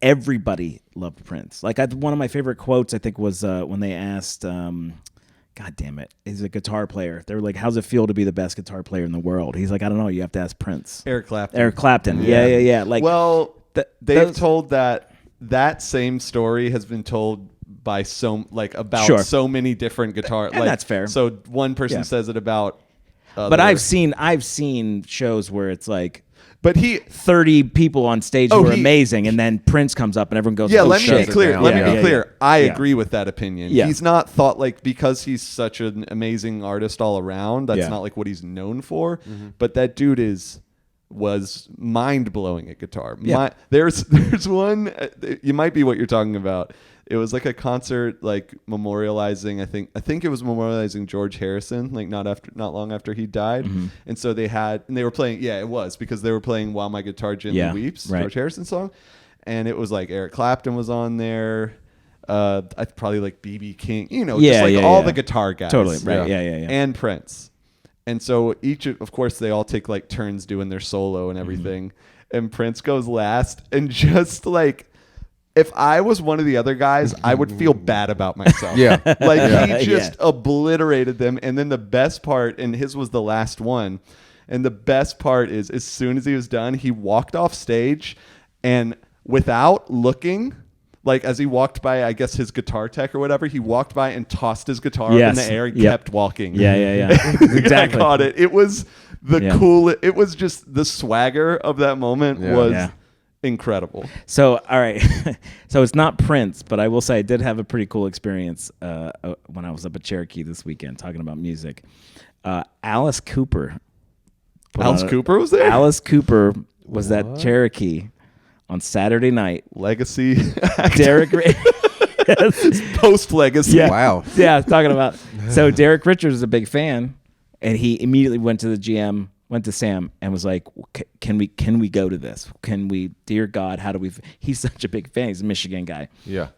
everybody loved Prince. Like one of my favorite quotes I think was when they asked, God damn it, he's a guitar player. They were like, "How's it feel to be the best guitar player in the world?" He's like, "I don't know. You have to ask Prince." Eric Clapton. Yeah. Like, well, they've told that same story has been told by so many different guitar. And that's fair. So one person says it about. But I've seen shows where it's like, but 30 people on stage who are amazing, and then Prince comes up and everyone goes, "Yeah, oh, let me be clear. Let me be clear. I agree with that opinion. Yeah. He's not thought like because he's such an amazing artist all around. That's not like what he's known for. Mm-hmm. But that dude was mind blowing at guitar. Yeah. There's one. You might be what you're talking about. It was like a concert, like memorializing. I think it was memorializing George Harrison, like not long after he died. Mm-hmm. And so they were playing. Yeah, it was because they were playing "While My Guitar Gently Weeps," George Harrison song, and it was like Eric Clapton was on there. I probably like B.B. King, all the guitar guys, totally right, yeah, and Prince. And so of course, they all take like turns doing their solo and everything. Mm-hmm. And Prince goes last, and just like. If I was one of the other guys, I would feel bad about myself. Yeah. Like he just obliterated them. And then the best part, and his was the last one, and the best part is as soon as he was done, he walked off stage and without looking, like as he walked by, I guess his guitar tech or whatever, he walked by and tossed his guitar up in the air and kept walking. Yeah. Exactly. I caught it. It was the coolest. It was just the swagger of that moment was incredible. So, all right. So it's not Prince, but I will say I did have a pretty cool experience when I was up at Cherokee this weekend talking about music. Alice Cooper. Cooper was there? Alice Cooper was at Cherokee on Saturday night. Legacy. Derek Post Legacy. Yeah. Wow. Yeah, I was talking about. So Derek Richards is a big fan, and he immediately went to the GM, went to Sam, and was like, "Can we go to this? Can we? Dear God, how do we?" He's such a big fan. He's a Michigan guy. Yeah.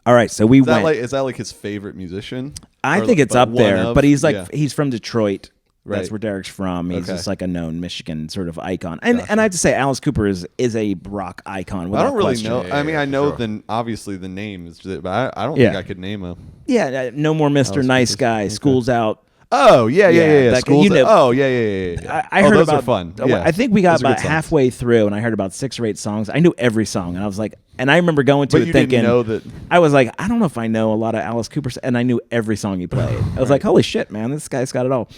All right, so we went. Is that like his favorite musician? I think it's up there, but he's like he's from Detroit. Right. That's where Derek's from. He's just like a known Michigan sort of icon. And I have to say, Alice Cooper is a rock icon. I don't really question. know. I mean, I know obviously the name is, but I don't think I could name him. Yeah, No More Mr. Nice Guy. School's Out. Oh yeah. School's Out. Oh yeah. I heard those about, are fun. Yeah. I think we got about halfway through, and I heard about 6 or 8 songs. I knew every song, and I was like, and I remember going to it thinking, didn't know that. I was like, I don't know if I know a lot of Alice Cooper, and I knew every song he played. I was like, holy shit, man, this guy's got it all.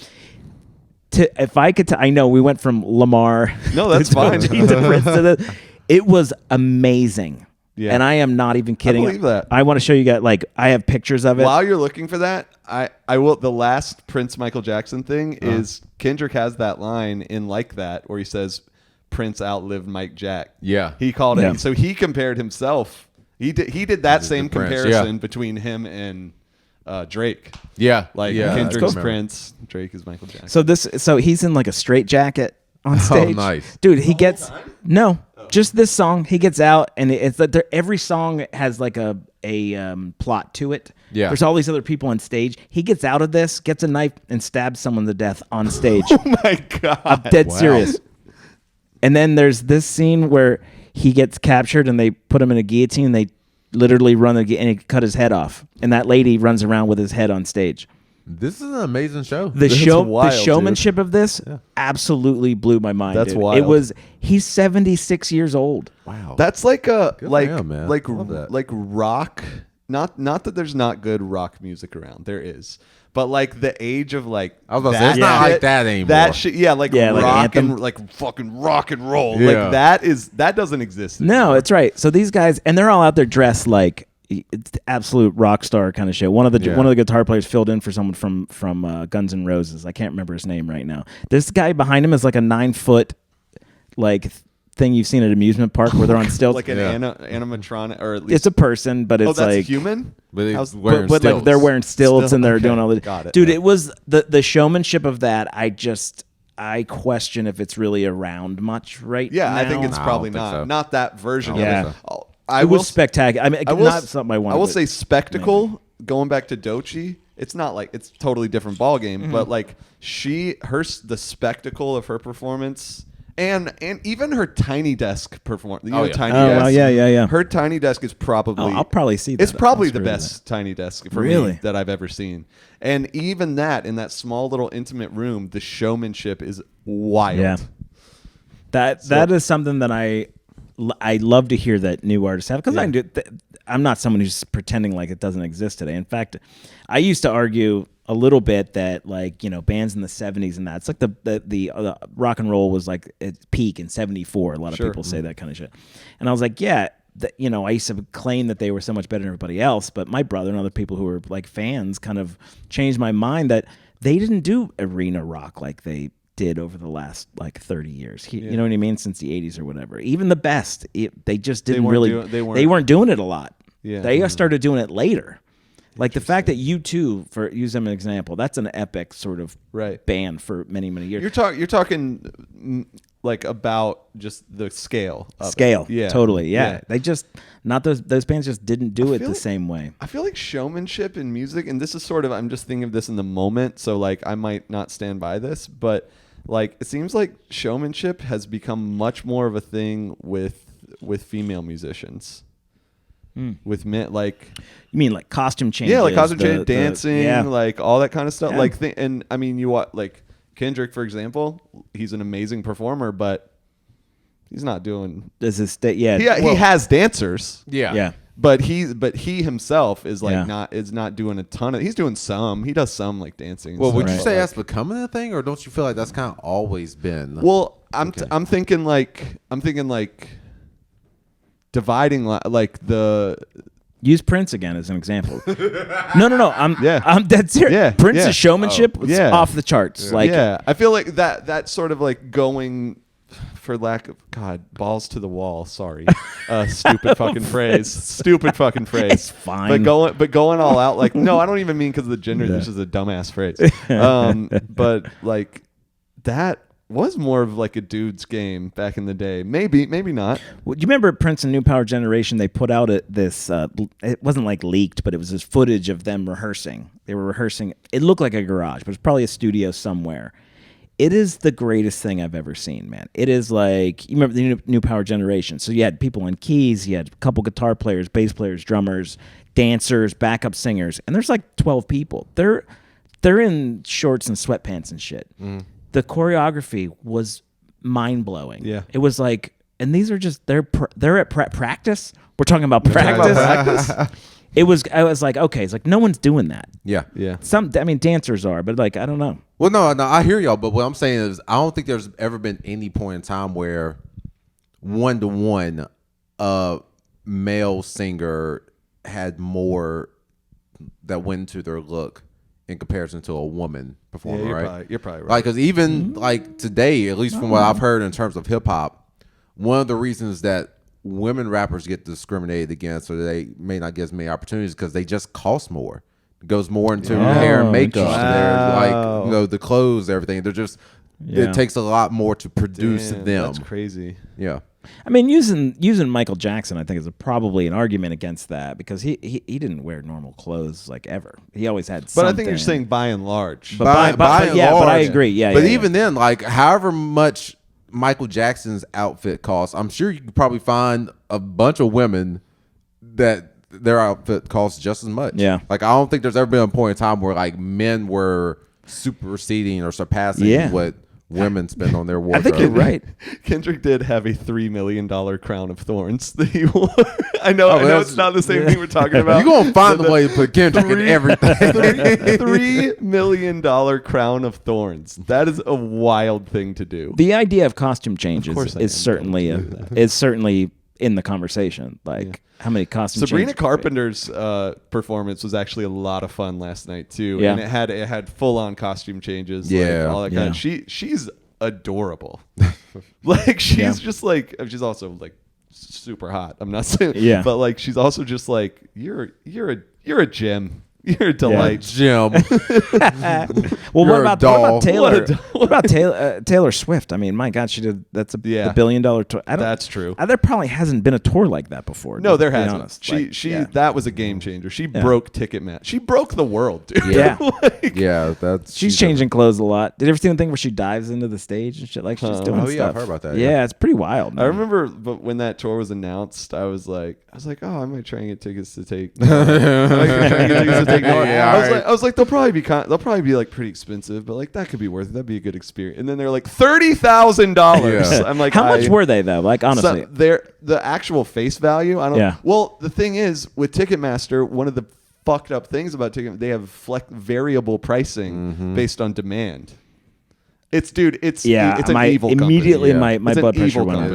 if I could, I know we went from Lamar. No, that's to fine. Doechii to Prince to this. It was amazing. Yeah. And I am not even kidding. I believe that. I want to show you guys. Like, I have pictures of it. While you're looking for that, I will. The last Prince Michael Jackson thing is Kendrick has that line in Like That where he says Prince outlived Mike Jack. Yeah. He called Yeah. it. So he compared himself. He did that same Prince, comparison between him and Drake. Yeah. Like yeah, Kendrick's cool. Prince, Drake is Michael Jackson. So he's in like a straight jacket on stage. Nice. Dude, he gets just this song. He gets out, and it's like every song has like a plot to it. Yeah. There's all these other people on stage. He gets out of this, gets a knife, and stabs someone to death on stage. Oh my God. I'm dead serious. And then there's this scene where he gets captured, and they put him in a guillotine, and they literally and he cut his head off. And that lady runs around with his head on stage. This is an amazing show. The That's show, wild, the showmanship of this absolutely blew my mind. That's dude. wild. He's 76 years old. Wow. That's like a Good like for him, man. like Love that. like rock. Not that there's not good rock music around. There is. But like the age of like I was about to say, it's not shit- like that anymore. That shit, like like rock Anthem. and like fucking rock and roll. Yeah. Like that doesn't exist. No, it's right. So these guys, and they're all out there dressed like it's absolute rock star kind of shit. One of the guitar players filled in for someone from Guns N' Roses. I can't remember his name right now. This guy behind him is like a 9-foot like thing you've seen at an amusement park where they're on stilts. like an animatronic, or at least It's a person, but it's that's like human. But How's- wearing but like stilts. they're wearing stilts and they're Okay. doing all the Got it. dude. Yeah. It was the showmanship of that. I question if it's really around much right now. Yeah, I think it's I probably don't think not. so. Not that version. Yeah. Of it. I It will was spectacular. I mean, not something I wanted. I will but- say spectacle. Going back to Doechii, it's not like it's totally different ball game, Mm-hmm. but like the spectacle of her performance, and even her tiny desk performance. You know, yeah. tiny Oh, desk. well, yeah. Her tiny desk is probably. Oh, I'll probably see that. It's probably I'll the screw best tiny desk for Really? me that I've ever seen, and even that in that small little intimate room, the showmanship is wild. Yeah. That is something that I love to hear that new artists have, because I'm not someone who's pretending like it doesn't exist today. In fact, I used to argue a little bit that like, you know, bands in the 70s and that it's like the rock and roll was like its peak in 74. A lot of people say that kind of shit. And I was like, yeah, you know, I used to claim that they were so much better than everybody else, but my brother and other people who were like fans kind of changed my mind that they didn't do arena rock like they did over the last like 30 years. You know what I mean? Since the 80s or whatever. Even the best, they just didn't they weren't doing it a lot. Yeah. They started doing it later. Like the fact that U2, for use them an example, that's an epic sort of band for many, many years. You're talking like about just the scale. Of Scale, it. Yeah, totally, yeah. They just those bands just didn't do it the same way. I feel like showmanship in music, and this is sort of, I'm just thinking of this in the moment, so like I might not stand by this, but like it seems like showmanship has become much more of a thing with female musicians. With men, like you mean like costume changes? Yeah, like costume change, dancing, like all that kind of stuff. Yeah. Like, and I mean, you watch like Kendrick, for example. He's an amazing performer, but he's not doing. Does this yeah? He has dancers. Yeah. But he himself is like Yeah. not doing a ton of. He's doing some. He does some like dancing. and Well, would stuff, you but, say like, that's becoming a thing, or don't you feel like that's kind of always been? Well, I'm thinking like dividing like the. Use Prince again as an example. No. I'm dead serious. Yeah, Prince's yeah. showmanship was off the charts. Like, yeah, I feel like that sort of like going, for lack of balls to the wall. Sorry, stupid fucking phrase. Stupid fucking phrase. It's fine. But going all out. Like, no, I don't even mean because of the gender. This is a dumbass phrase. But like that was more of like a dude's game back in the day. Maybe not. Well, do you remember Prince and New Power Generation? They put out this. It wasn't like leaked, but it was this footage of them rehearsing. They were rehearsing. It looked like a garage, but it's probably a studio somewhere. It is the greatest thing I've ever seen, man. It is like, you remember the New Power Generation. So you had people on keys, you had a couple guitar players, bass players, drummers, dancers, backup singers, and there's like 12 people. They're in shorts and sweatpants and shit. The choreography was mind-blowing. Yeah. It was like, and these are just, they're at practice. We're talking about practice. I was like, okay, it's like no one's doing that. Yeah. Dancers are, but like I don't know. Well, no, I hear y'all, but what I'm saying is I don't think there's ever been any point in time where 1-to-1 a male singer had more that went into their look in comparison to a woman performer, right? You're probably right. Like, because even like today, at least from what I've heard in terms of hip hop, one of the reasons that women rappers get discriminated against, or they may not get as many opportunities, because they just cost more. It goes more into hair and makeup. They're like, the clothes, everything. They're just it takes a lot more to produce them. That's crazy. Yeah. I mean, using Michael Jackson, I think is probably an argument against that, because he didn't wear normal clothes like ever. He always had something. But I think you're saying by and large. By and large. But I agree. Yeah. But even then, like, however much Michael Jackson's outfit costs, I'm sure you could probably find a bunch of women that their outfit costs just as much. Yeah. Like, I don't think there's ever been a point in time where like men were superseding or surpassing what women spend on their wardrobe. I think you're right. Kendrick did have a $3 million crown of thorns that he wore. I know it's not the same thing we're talking about. You're going to find the way to put Kendrick in everything. $3 million crown of thorns. That is a wild thing to do. The idea of costume changes is certainly in the conversation. Like, how many costume Sabrina changes? Carpenter's performance was actually a lot of fun last night too. Yeah. And it had full on costume changes. Yeah. Like, all that kind of, she's adorable. Like, she's just like, she's also like super hot. I'm not saying, but like, she's also just like, you're a gem. You're a delight, Jim. Well, what about Taylor Swift? I mean, my God, she did. That's the $1 billion tour. That's true. There probably hasn't been a tour like that before. No, there hasn't. Honest. That was a game changer. She broke Ticketmaster. She broke the world, dude. Yeah, she's changing clothes a lot. Did you ever see the thing where she dives into the stage and shit? Like, she's doing stuff. Oh yeah, I've heard about that. Yeah, it's pretty wild. Man. I remember, but when that tour was announced, I was like, oh, I might try and get tickets to take. I was like, they'll probably be like pretty expensive, but like that could be worth it. That'd be a good experience. And then they're like $30,000. I'm like, how much were they though? Like, honestly, the actual face value. I don't. Yeah. Well, the thing is with Ticketmaster, one of the fucked up things about Ticketmaster, they have variable pricing based on demand. It's an evil company. Immediately, my blood pressure went up.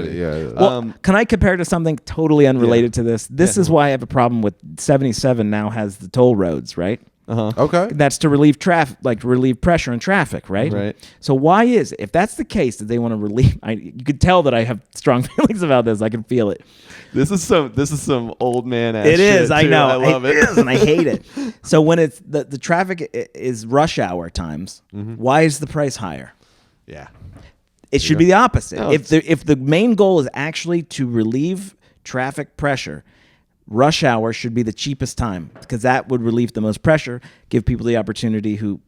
Well, can I compare to something totally unrelated to this? This is why I have a problem with 77 now has the toll roads, right? Okay. That's to relieve pressure in traffic, right? Right. So why is, if that's the case, that they want to relieve? You could tell that I have strong feelings about this. I can feel it. This is some old man ass. It is. Shit, I too. know. I love it. It is, and I hate it. So when it's the traffic is rush hour times, why is the price higher? Yeah. It should be the opposite. No, if the main goal is actually to relieve traffic pressure, rush hour should be the cheapest time, because that would relieve the most pressure, give people the opportunity who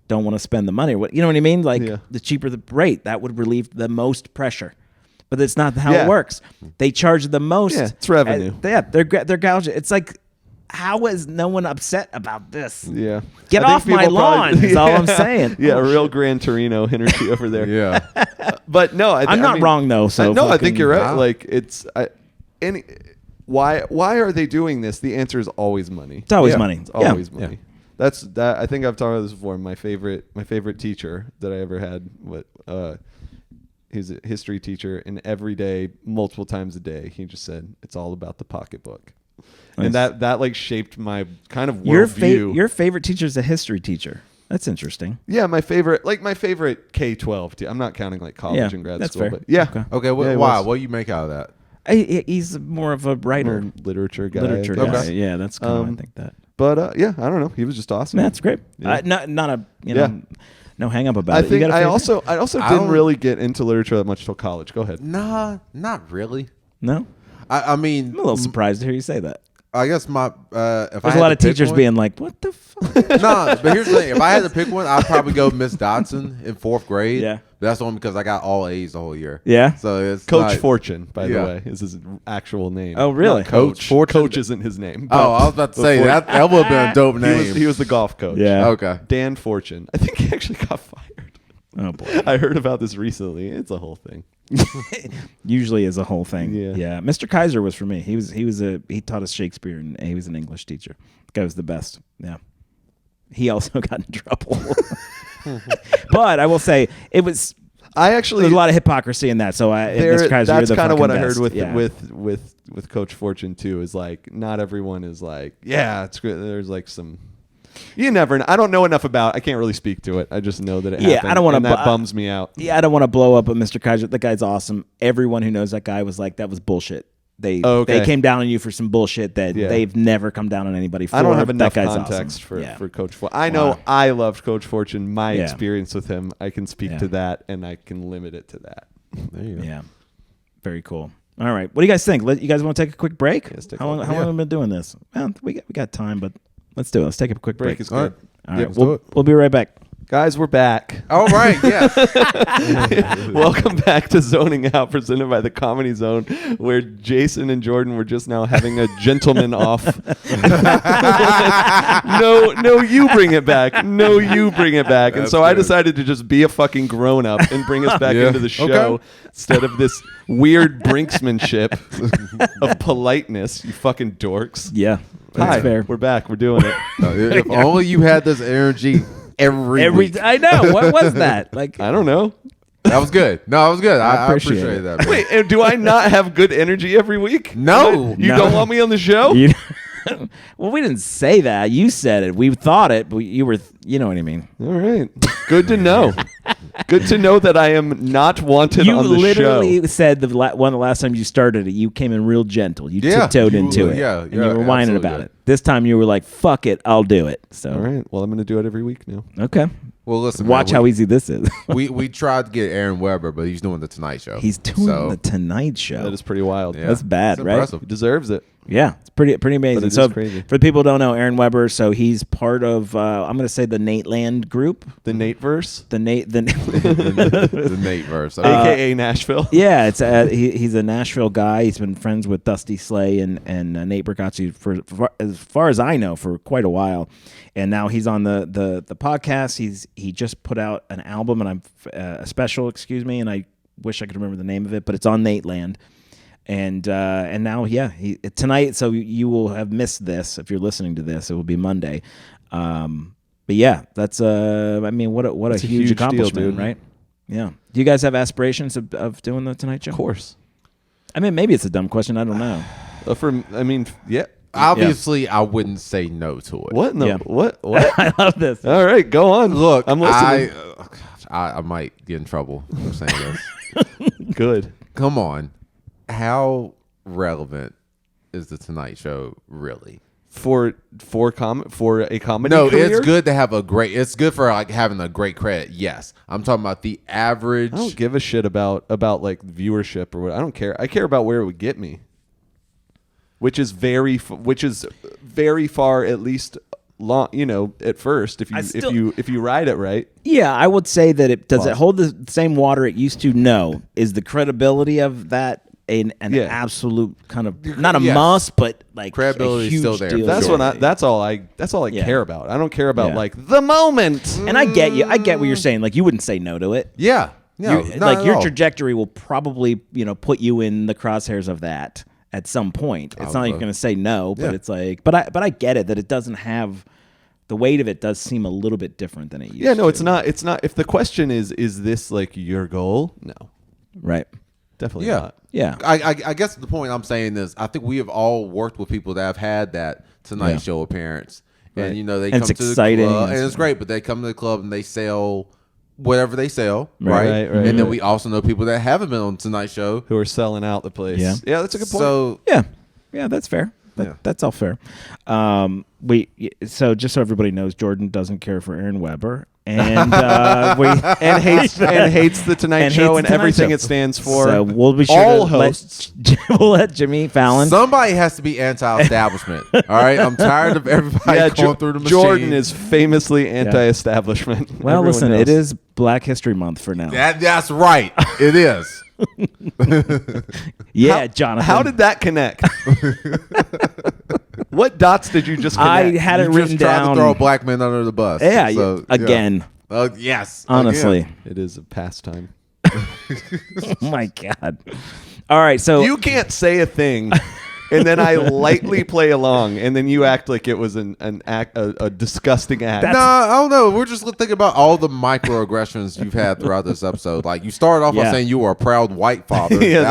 don't want to spend the money. You know what I mean? Like, the cheaper the rate, that would relieve the most pressure. But that's not how it works. They charge the most. Yeah, it's revenue. They're gouging. It's like, how is no one upset about this? Yeah. Get off my lawn is all I'm saying. Yeah, a real Gran Torino energy over there. Yeah. But no, I'm not wrong though. So I think you're right. Like, why are they doing this? The answer is always money. It's always money. It's always money. That's that. I think I've talked about this before. My favorite teacher that I ever had. He's a history teacher, and every day, multiple times a day, he just said, "It's all about the pocketbook." Nice. And that like shaped my kind of worldview. Your favorite teacher is a history teacher. That's interesting. Yeah, my favorite K-12. I'm not counting like college and grad school. Fair. But yeah. Okay. Why? What do you make out of that? He's more of a writer, literature guy. Okay. Yeah, that's kind of I think that. But I don't know. He was just awesome. That's great. Yeah. No hang up about I it. think I also didn't really get into literature that much till college. Go ahead. Nah, not really. No. I mean, I'm a little surprised to hear you say that. I guess if there's a lot of teachers being like, "What the fuck?" Nah, but here's the thing: if I had to pick one, I'd probably go Miss Dodson in 4th grade. Yeah, but that's only because I got all A's the whole year. Yeah, so it's Coach Fortune, by the way, is his actual name. Oh, really? Coach Fortune. Coach isn't his name. Oh, I was about to say that would have been a dope name. He was the golf coach. Yeah. Okay. Dan Fortune. I think he actually got fired. Oh boy. I heard about this recently. It's a whole thing. Usually is a whole thing. Yeah. Mr. Kaiser was for me. He taught us Shakespeare, and he was an English teacher. The guy was the best. Yeah. He also got in trouble. But I will say there's a lot of hypocrisy in that. So Mr. Kaiser, that's kind of what I heard best. with Coach Fortune too. Is like not everyone is like, yeah, it's good. There's like some. You never know. I don't know enough about. I can't really speak to it. I just know that it happened. I don't want to. That bums me out. Yeah, I don't want to blow up at Mr. Kaiser. The guy's awesome. Everyone who knows that guy was like, that was bullshit. They came down on you for some bullshit that they've never come down on anybody for. I don't have enough that guy's context awesome. for Coach Fortune. I know I loved Coach Fortune. My Yeah. experience with him, I can speak to that, and I can limit it to that. There you go. Yeah, very cool. All right, what do you guys think? You guys want to take a quick break? How long have we been doing this? Well, we got time, but let's do it. Let's take a quick break. Break is good. All right, let's do it. We'll be right back. Guys, we're back. All right, yeah. Welcome back to Zoning Out, presented by the Comedy Zone, where Jason and Jordan were just now having a gentleman off. No, you bring it back. No, you bring it back. And That's so I good. decided to just be a fucking grown up and bring us back Yeah. into the show Okay. instead of this weird brinksmanship of politeness. You fucking dorks. Yeah, that's Hi, fair. we're back. We're doing it. If only you had this energy every week. I know. What was that? Like, I don't know. That was good. No, it was good. I appreciate appreciate it. that. Man. Wait, and do I not have good energy every week? No. You No. don't want me on the show? well, we didn't say that. You said it. We thought it, but you were. You know what I mean. All right. Good to know. Good to know that I am not wanted You on the literally show. said the last time you started it, you came in real gentle. You Yeah, tiptoed you- into it. yeah, and yeah, you were whining absolutely about did. it. This time you were like, "Fuck it, I'll do it." So All right. Well, I'm going to do it every week now. okay, Well, listen. watch man, how easy this is. we tried to get Aaron Weber, but he's doing the Tonight Show. He's doing So, the Tonight Show. That is pretty wild. yeah, That's bad, it's right? impressive. He deserves it. Yeah, it's pretty amazing. But it So is crazy. for the people who don't know, Aaron Weber, so he's part of I'm going to say the Nate Land group. The Nate verse, The Nate the The Nate verse. a.k.a. Nashville. Yeah, it's he's a Nashville guy. He's been friends with Dusty Slay and Nate Bargatze for as far as I know for quite a while, and now he's on the podcast. He just put out an album and I'm a special, excuse me, and I wish I could remember the name of it, but it's on Nate Land. And now tonight, so you will have missed this if you're listening to this. It will be Monday. But yeah, that's I mean, what a huge deal, accomplishment, dude. right? Yeah. Do you guys have aspirations of doing the Tonight Show? Of course. I mean, maybe it's a dumb question. I don't know. Yeah. Obviously, I wouldn't say no to it. What? No. Yeah. What? I love this. All right, go on. Look, I'm listening. I might get in trouble for saying this. Good. Come on. How relevant is the Tonight Show really? For a comedy No, career? it's good to have it's good for like having a great credit. Yes. I'm talking about the average. I don't give a shit about like viewership or what. I don't care. I care about where it would get me, which is very far, at least long. You know, at first, if you ride it right. Yeah, I would say that it does. Pause. It hold the same water it used to? No. Is the credibility of that an absolute kind of not a Yes. must, but like Credibility a is huge still there. deal? That's Sure. what that's all I Yeah. care about. I don't care about Yeah. like the moment. And I get you. I get what you're saying. Like you wouldn't say no to it. Yeah. No, not at your all. trajectory will probably put you in the crosshairs of that at some point. It's not like you're going to say no, but Yeah. it's like, but I get it that it doesn't have the weight of it. Does seem a little bit different than it used. Yeah, no, to. it's not. It's not. If the question is this like your goal? No, Right. definitely Yeah. not. Yeah. I guess the point I'm saying is I think we have all worked with people that have had that Tonight Yeah. Show appearance. Right. And, they And come it's to exciting the club, and and it's great, but they come to the club and they sell whatever they sell, Right, right, and then right. we also know people that haven't been on Tonight Show. Who are selling out the place? Yeah. yeah, that's a good point. So, Yeah, that's fair. Yeah. That's all fair. So just so everybody knows, Jordan doesn't care for Aaron Weber, and hates the Tonight and Show hates and the Tonight everything Show. it stands for. So we'll be sure all to hosts. we'll let Jimmy Fallon. somebody has to be anti-establishment. All right, I'm tired of everybody going through the machine. Jordan is famously anti-establishment. Well, Everyone listen, knows. it is Black History Month for now. That's right. It is. Yeah, Jonathan. How did that connect? What dots did you just connect? I had it You written just tried down? to throw a black man under the bus. Yeah, So, again. Yes. Honestly. Again. It is a pastime. Oh my God. All right. So You can't say a thing, and then I lightly play along, and then you act like it was an act, a disgusting act. No, I don't know. We're just thinking about all the microaggressions you've had throughout this episode. Like you started off by saying you were a proud white father. Yeah,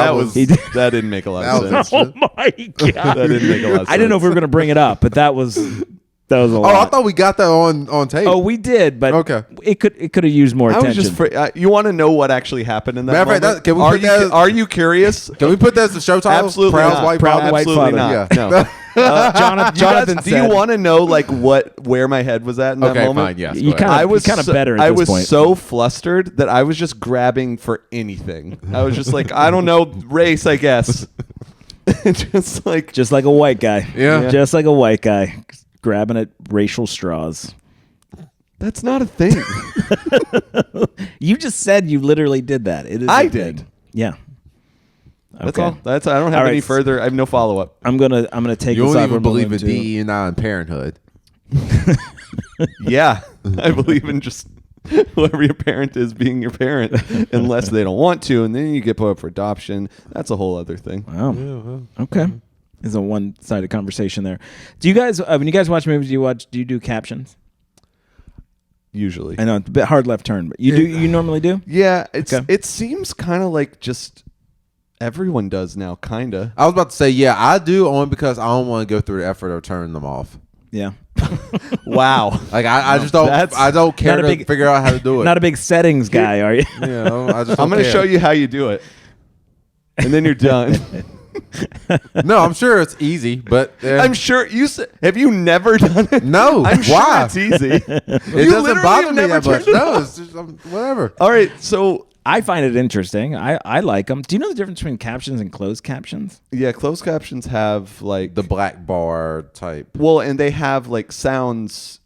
that didn't make a lot of That sense. was- oh my God. That didn't make a lot of sense. I didn't know if we were going to bring it up, but that was a Oh, lot. I thought we got that on tape. Oh, we did, but Okay. it could have used more I was attention. just you want to know what actually happened in that Matter of moment? fact, can we put that- Are you curious? Can we put that as the show title? Absolutely Proud not. white Proud father? white Absolutely father. not. Yeah. No. Jonathan Do you said- want to know like where my head was at in that Okay, moment? fine. Yes. You go ahead. kinda- I was kinda better at I this was point. so flustered that I was just grabbing for anything. I was just like, I don't know, race, I guess. Just like just like a white guy. Yeah. Just like a white guy grabbing at racial straws. that's not a thing. You just said you literally did that. It is I a thing. did. Yeah. That's Okay. all. That's I don't have All right. any further. I have no follow up. I'm gonna take You this don't awkward even believe in moment to- DE&I and parenthood. Yeah, I believe in just whoever your parent is being your parent, unless they don't want to, and then you get put up for adoption. That's a whole other thing. Wow. Okay. There's a one-sided conversation there. Do you guys, when you guys watch movies, do you do captions? Usually, I know it's a bit hard left turn, but you normally do? yeah. Okay. It seems kind of like just everyone does now, kind of. I was about to say, yeah, I do only because I don't want to go through the effort of turning them off. Yeah. Wow. Like I just don't. That's I don't care not a to big- figure out how to do it. Not a big settings guy, are you? You know, I just I'm going to show you how you do it, and then you're done. No, I'm sure it's easy, but I'm sure you have you never done it? No, I'm sure why? it's easy. It doesn't bother me that much. No, it's just whatever. All right, so I find it interesting. I like them. Do you know the difference between captions and closed captions? yeah, closed captions have like The black bar type. well, and they have like sounds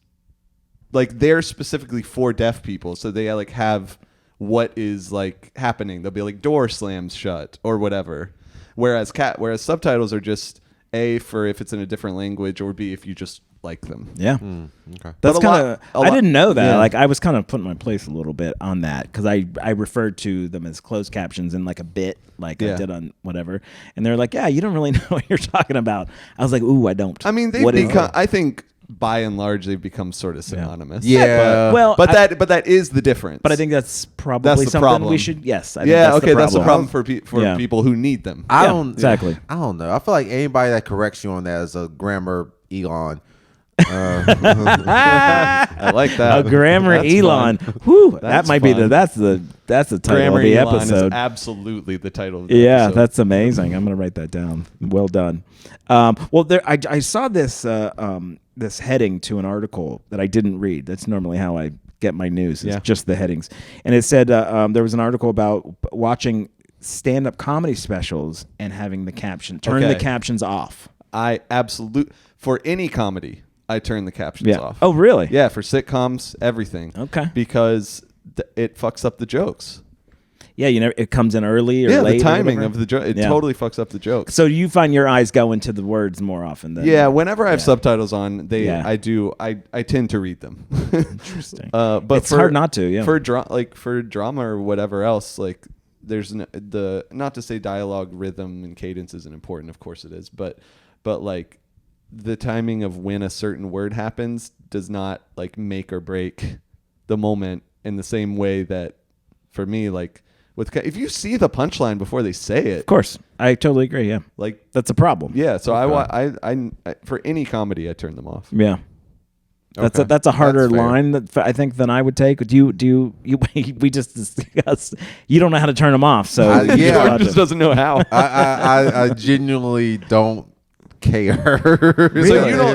like they're specifically for deaf people, so they like have what is like happening. They'll be like door slams shut or whatever. Whereas subtitles are just A for if it's in a different language, or B if you just like them. Yeah. Okay. That's But a lot- kind of. a I lot- didn't know that. yeah. Like I was kind of putting my place a little bit on that because I referred to them as closed captions in like a bit, like I Yeah. did on whatever, and they're like, "Yeah, you don't really know what you're talking about." I was like, "Ooh, I don't." I mean, they've What is become. it? I think by and large they've become sort of synonymous. Yeah. Well, but that is the difference. But I think that's probably That's the something problem. we should. Yes. I think yeah, that's okay, the that's the problem. problem for Yeah. people who need them. I Yeah, don't exactly. I don't know. I feel like anybody that corrects you on that is a grammar Elon. I like that. A grammar That's Elon. fun. Whew, that That's might be fun. that's the title Grammar of the Elon episode. is absolutely the title. Of the Yeah, episode. that's amazing. I'm gonna write that down. Well done. Well, there I saw this this heading to an article that I didn't read. That's normally how I get my news. It's Yeah. just the headings, and it said there was an article about watching stand-up comedy specials and having the turn the Okay. captions off. I absolute for any comedy. I turn the captions Yeah. off. Oh, really? Yeah, for sitcoms, everything. Okay. Because it fucks up the jokes. Yeah, it comes in early or Yeah, late. the or timing whatever. of the joke. It Yeah. totally fucks up the jokes. So you find your eyes go into the words more often than Yeah, whenever I have Yeah. subtitles on, Yeah. I tend to read them. Interesting. But It's hard not to, yeah. For for drama or whatever else, like there's not to say dialogue, rhythm, and cadence isn't important. Of course it is, but like the timing of when a certain word happens does not like make or break the moment in the same way that for me, like if you see the punchline before they say it, Of course, I totally agree. Yeah, like that's a problem. yeah. So Okay. I for any comedy I turn them off. Yeah. That's Okay. that's a harder That's fair. line that I think than I would take. Do you we just discussed you don't know how to turn them off, so Yeah. you Jordan watch just it. doesn't know how. I genuinely don't care.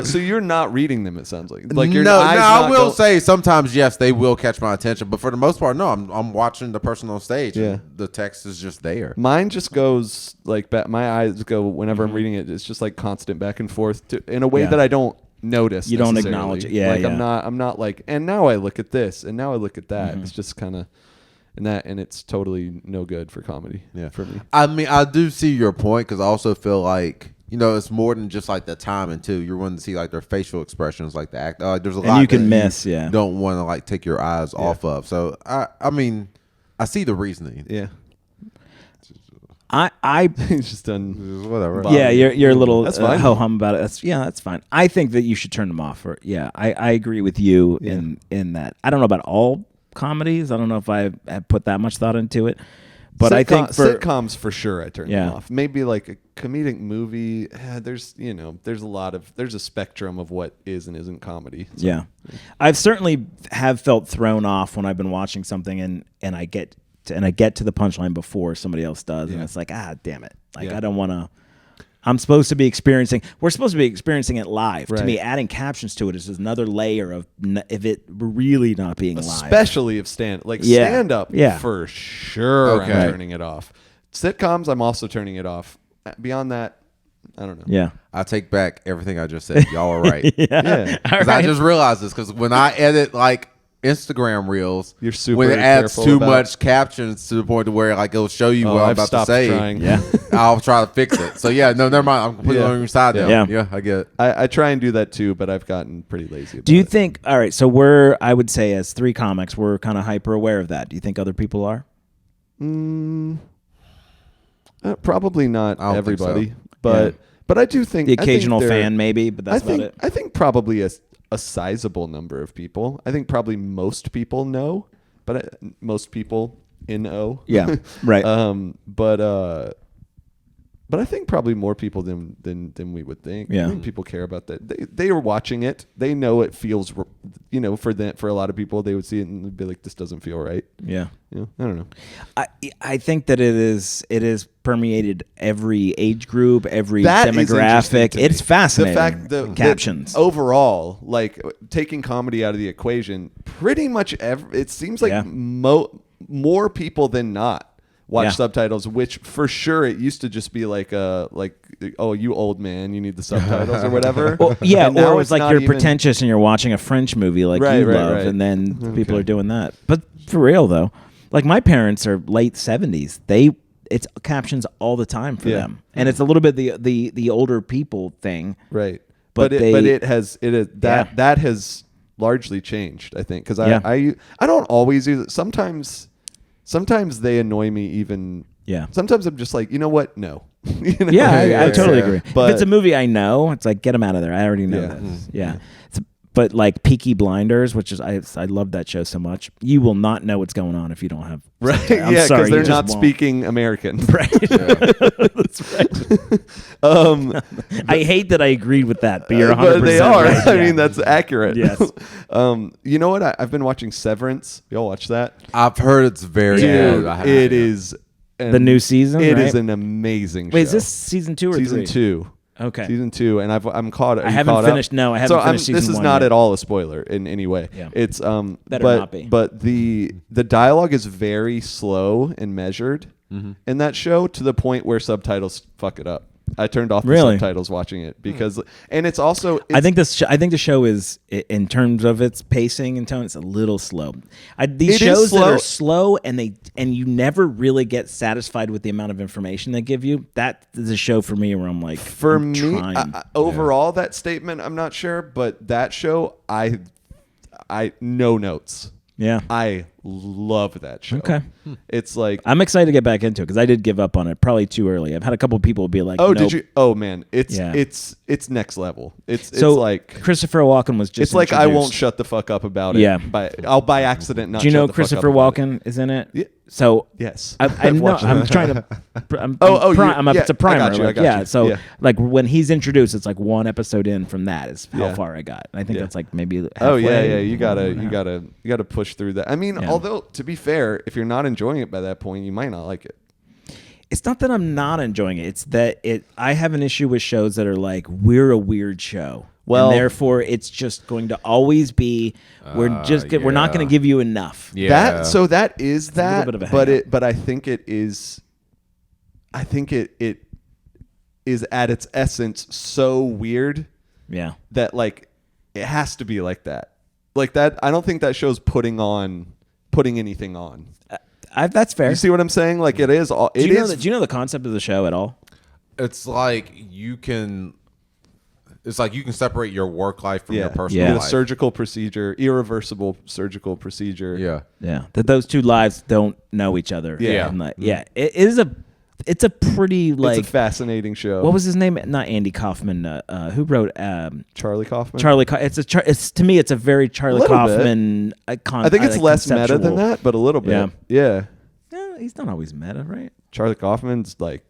So you're not reading them. It sounds like your no, eyes I not will go- say sometimes yes, they will catch my attention, but for the most part, no. I'm watching the person on stage. Yeah. And the text is just there. Mine just goes like my eyes go whenever I'm reading it. It's just like constant back and forth in a way Yeah. that I don't notice. You don't necessarily. acknowledge it. Yeah, like yeah. I'm not like. And now I look at this, and now I look at that. Mm-hmm. It's just kind of, and it's totally no good for comedy. Yeah. for me. I mean, I do see your point because I also feel like it's more than just like the timing too. You're wanting to see like their facial expressions, like the act. There's a lot and you can that miss. you don't want to like take your eyes off of. So I mean, I see the reasoning. Yeah. I He's just done whatever. Yeah, you're a little That's fine. ho-hum about it. That's fine. I think that you should turn them off. I agree with you in that. I don't know about all comedies. I don't know if I have put that much thought into it. But I think for sitcoms for sure I turn them off. Maybe like a comedic movie. There's a spectrum of what is and isn't comedy. So. Yeah, I've certainly have felt thrown off when I've been watching something and I get to the punchline before somebody else does, and it's like, damn it! Like I don't want to. We're supposed to be experiencing it live. Right. To me, adding captions to it is another layer of it really not being live. Especially if stand up for sure. Okay. I'm turning it off. Sitcoms, I'm also turning it off. Beyond that, I don't know. Yeah. I take back everything I just said. Y'all are right. Yeah. Because I just realized this because when I edit like Instagram reels, you're super when it adds careful too about much captions to the point to where like it'll show you what I'm I've about to stopped say. trying. Yeah. I'll try to fix it. So no, never mind. I'm completely on your side now. Yeah, I get it. I try and do that too, but I've gotten pretty lazy about Do you it. think? All right, so I would say as 3 comics, we're kind of hyper aware of that. Do you think other people are? Probably not I don't everybody, think so. but I do think The occasional I think fan, maybe, but that's about it. I think probably a sizable number of people. I think probably most people know, but most people in O. Yeah, right. But I think probably more people than we would think. Yeah. I think people care about that. They are watching it. They know it feels, for a lot of people, they would see it and be like, this doesn't feel right. Yeah. I don't know. I think that it is permeated every age group, every That is interesting demographic. to me. It's fascinating. The fact that captions. overall, like taking comedy out of the equation, pretty much it seems like more people than not watch subtitles, which for sure it used to just be like oh, you old man, you need the subtitles or whatever. Well, yeah, And now or it's like you're even pretentious and you're watching a French movie like Right, you right, love, right. and then people are doing that. But for real though, like my parents are late 70s. It's captions all the time for them, and it's a little bit the older people thing, right. But That has largely changed, I think, because I don't always use it. Sometimes they annoy me even. Yeah. Sometimes I'm just like, you know what? No. I totally agree. But if it's a movie I know, it's like, get them out of there. I already know this. Yeah. But like Peaky Blinders, which is I love that show so much. You will not know what's going on if you don't have right. I'm Yeah, sorry, because they're you not just won't. speaking American. Right. That's right. I hate that I agreed with that, but you're 100%. But they are. Right. I mean, that's accurate. Yes. You know what? I've been watching Severance. Y'all watch that? I've heard it's very Dude, good. I it is the new season. It right? is an amazing show. Wait, is this season 2 or season 3? 2? Okay. Season 2, and I'm caught. I haven't finished. No, I haven't finished season 1. This is not at all a spoiler in any way. Yeah. It's Better but, not be. But the dialogue is very slow and measured in that show, to the point where subtitles fuck it up. I turned off the subtitles watching it because, and it's also. I think the show is, in terms of its pacing and tone, it's a little slow. These shows that are slow and you never really get satisfied with the amount of information they give you. That is a show for me where I'm like, for me, overall that statement, I'm not sure, but that show, I no notes. Yeah. I love that show. Okay. It's like, I'm excited to get back into it because I did give up on it probably too early. I've had a couple of people be like, "Oh, nope. did you? Oh man, it's next level. It's like Christopher Walken was just. It's like I won't shut the fuck up about it. Yeah. I'll by accident not. Do you know shut the fuck Christopher up about Walken is in it? Yeah. So yes, I'm trying to. It's a primer. I got you. So like when he's introduced, it's like one episode in from that is how far I got. I think that's like maybe halfway. Oh yeah. You gotta push through that. I mean, although to be fair, if you're not enjoying it by that point, you might not like it. It's not that I'm not enjoying it. It's that I have an issue with shows that are like, we're a weird show. Well, and therefore it's just going to always be we're not going to give you enough. Yeah. That is it's that. A little bit of a but I think it is. I think it is at its essence so weird. Yeah. That like it has to be like that. Like that. I don't think that show's putting anything on. That's fair. You see what I'm saying? Like it is. Do you know the concept of the show at all? it's like you can separate your work life from your personal Get a life. surgical procedure, irreversible surgical procedure. Yeah. That those two lives don't know each other. Yeah. And it's a pretty like It's a fascinating show. what was his name? Not Andy Kaufman. Who wrote Charlie Kaufman? It's to me it's a very Charlie Little Kaufman I think it's less meta than that, but a little bit. Yeah. He's not always meta, right? Charlie Kaufman's like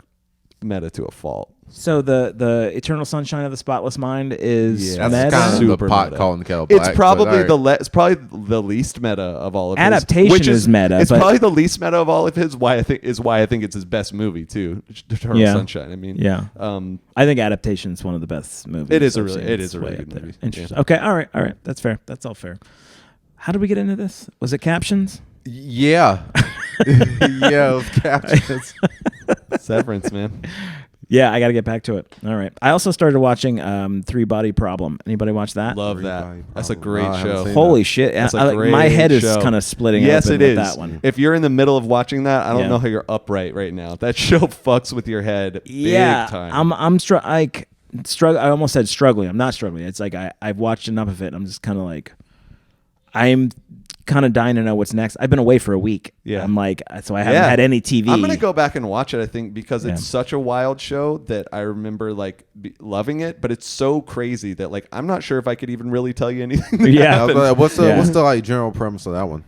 meta to a fault. So the Eternal Sunshine of the Spotless Mind is Yeah. That's meta. kind of Super the pot meta. calling the kettle black. It's probably but, it's probably the least meta of all of his. Adaptation which is meta, It's but- probably the least meta of all of his. Why I think it's his best movie too. Eternal Yeah. Sunshine. I mean, Yeah. I think Adaptation is one of the best movies. It is a I've really- seen. it is It's a really way good up there. movie. Interesting. Yeah. Okay. All right. That's fair. That's all fair. How did we get into this? Was it captions? yeah. Yeah, with captions. Severance, man. Yeah, I got to get back to it. All right. I also started watching Three Body Problem. Anybody watch that? Love Three that. Body That's a Problem. great No, I haven't show. seen Holy shit! That's a My great head is show. kind of splitting. Yes, open it with is. that one. If you're in the middle of watching that, I don't Yeah. know how you're upright right now. That show fucks with your head big time. I'm I almost said struggling. I'm not struggling. It's like I've watched enough of it. I'm just kind of like I'm kind of dying to know what's next. I've been away for a week. Yeah. I'm like, so I haven't had any TV. I'm gonna go back and watch it. I think because it's Yeah. such a wild show that I remember like loving it, but it's so crazy that like I'm not sure if I could even really tell you anything. That Yeah. happened. What's the Yeah. what's the like general premise of that one?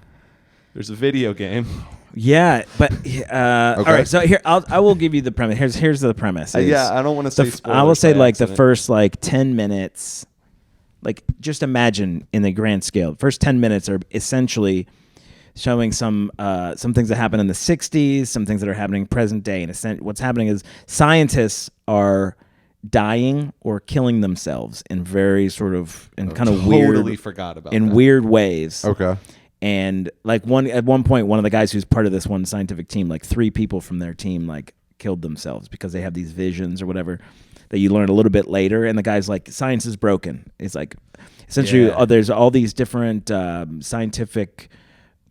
There's a video game. Yeah, but all right. So here, I will give you the premise. Here's the premise. is Yeah, I don't want to say. I will spoilers say by like the accident. first like 10 minutes. Like just imagine in the grand scale, first 10 minutes are essentially showing some things that happen in the 60s, some things that are happening present day. And what's happening is scientists are dying or killing themselves in very sort of kind of Totally weird forgot about in that. weird ways. Okay. And like at one point, one of the guys who's part of this one scientific team, like 3 people from their team, like killed themselves because they have these visions or whatever that you learn a little bit later. And the guy's like, science is broken. It's like, essentially, there's all these different scientific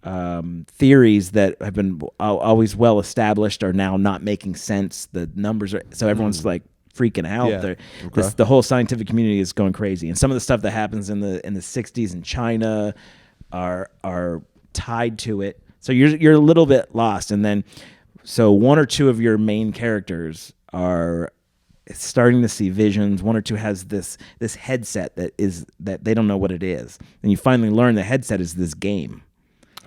theories that have been always well established are now not making sense. The numbers are, so everyone's like freaking out. Yeah. The whole scientific community is going crazy. And some of the stuff that happens in the 60s in China are tied to it. So you're a little bit lost. And then so one or two of your main characters are starting to see visions. One or two has this headset that they don't know what it is. And you finally learn the headset is this game.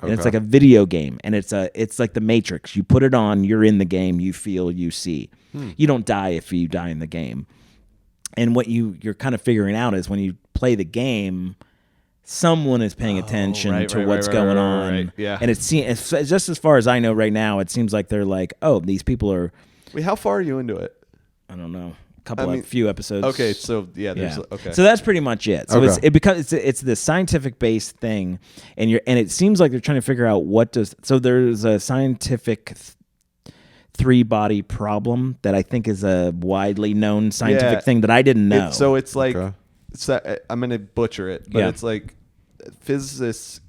And it's like a video game, and it's like the Matrix. You put it on, you're in the game, you feel, you see. You don't die if you die in the game. And what you're kind of figuring out is when you play the game, someone is paying attention to what's going on. right. Yeah. And it's just as far as I know right now, it seems like they're like, oh, these people are, Wait, how far are you into it? I don't know, a few episodes. Okay, so there's okay. So that's pretty much it. So Okay. it's the scientific based thing, and it seems like they're trying to figure out so there's a scientific 3-body problem that I think is a widely known scientific thing that I didn't know. It's like I'm gonna butcher it, but Yeah. it's like physicists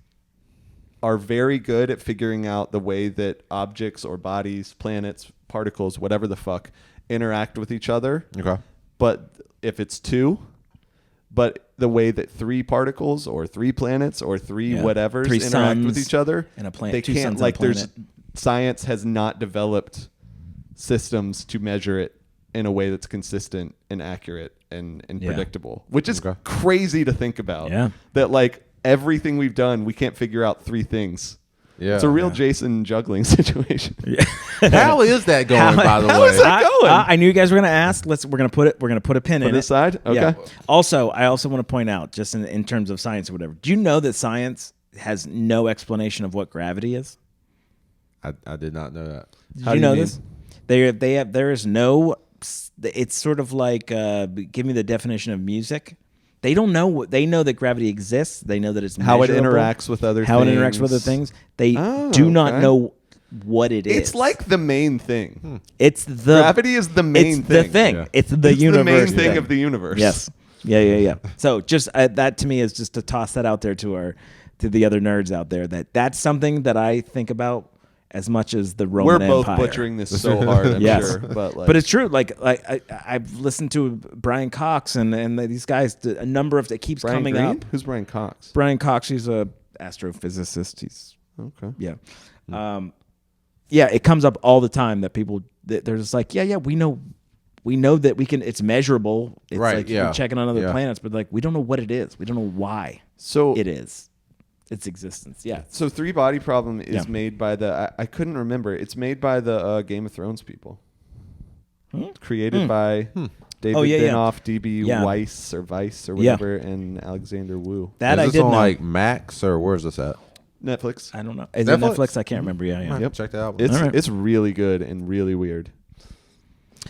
are very good at figuring out the way that objects or bodies, planets, particles, whatever the fuck, interact with each other. Okay. But if it's 2, but the way that 3 particles or 3 planets or 3 whatevers 3 interact with suns each other, and a planet. they 2 can't suns and a like there's planet. science has not developed systems to measure it in a way that's consistent and accurate and predictable, which is crazy to think about. Yeah. That like everything we've done, we can't figure out 3 things. Yeah. It's a real Jason juggling situation. How is that going, by the how way? is that going? I knew you guys were going to ask. We're going to put a pin in On this it. side? Okay. Yeah. Also, I also want to point out, just in terms of science or whatever, do you know that science has no explanation of what gravity is? I did not know that. Did you know this? There is no. It's sort of like give me the definition of music. They don't know. They know that gravity exists. They know that it's How it measurable, interacts with other how things. it interacts with other things. They Oh, do not okay. know what it is. It's like the main thing. It's the Gravity is the main it's thing. the thing. Yeah. It's the It's universe. the main thing of the universe. Yes. Yeah. So just that to me is just to toss that out there to the other nerds out there. That's something that I think about as much as the Roman We're both Empire. butchering this so hard, I'm Yes. sure. But It's true. Like I've listened to Brian Cox and these guys. A number of it keeps Brian coming Green? up. Who's Brian Cox? Brian Cox. He's a astrophysicist. He's Okay. yeah. Yeah, it comes up all the time that people they're just like, we know that we can. It's measurable. It's Right, like yeah. we're checking on other Yeah. planets, but like we don't know what it is. We don't know why So it is. Its existence. Yeah. So Three Body Problem is Yeah. made by I couldn't remember. It's made by the Game of Thrones people. Created by David Benoff, D.B. Yeah. Weiss or whatever, and Alexander Wu. That is I this did on know. like Max or where's this at? Netflix. I don't know. Is it Netflix? Netflix? I can't remember. Yeah. Yep. Check that out. It's All right. it's really good and really weird.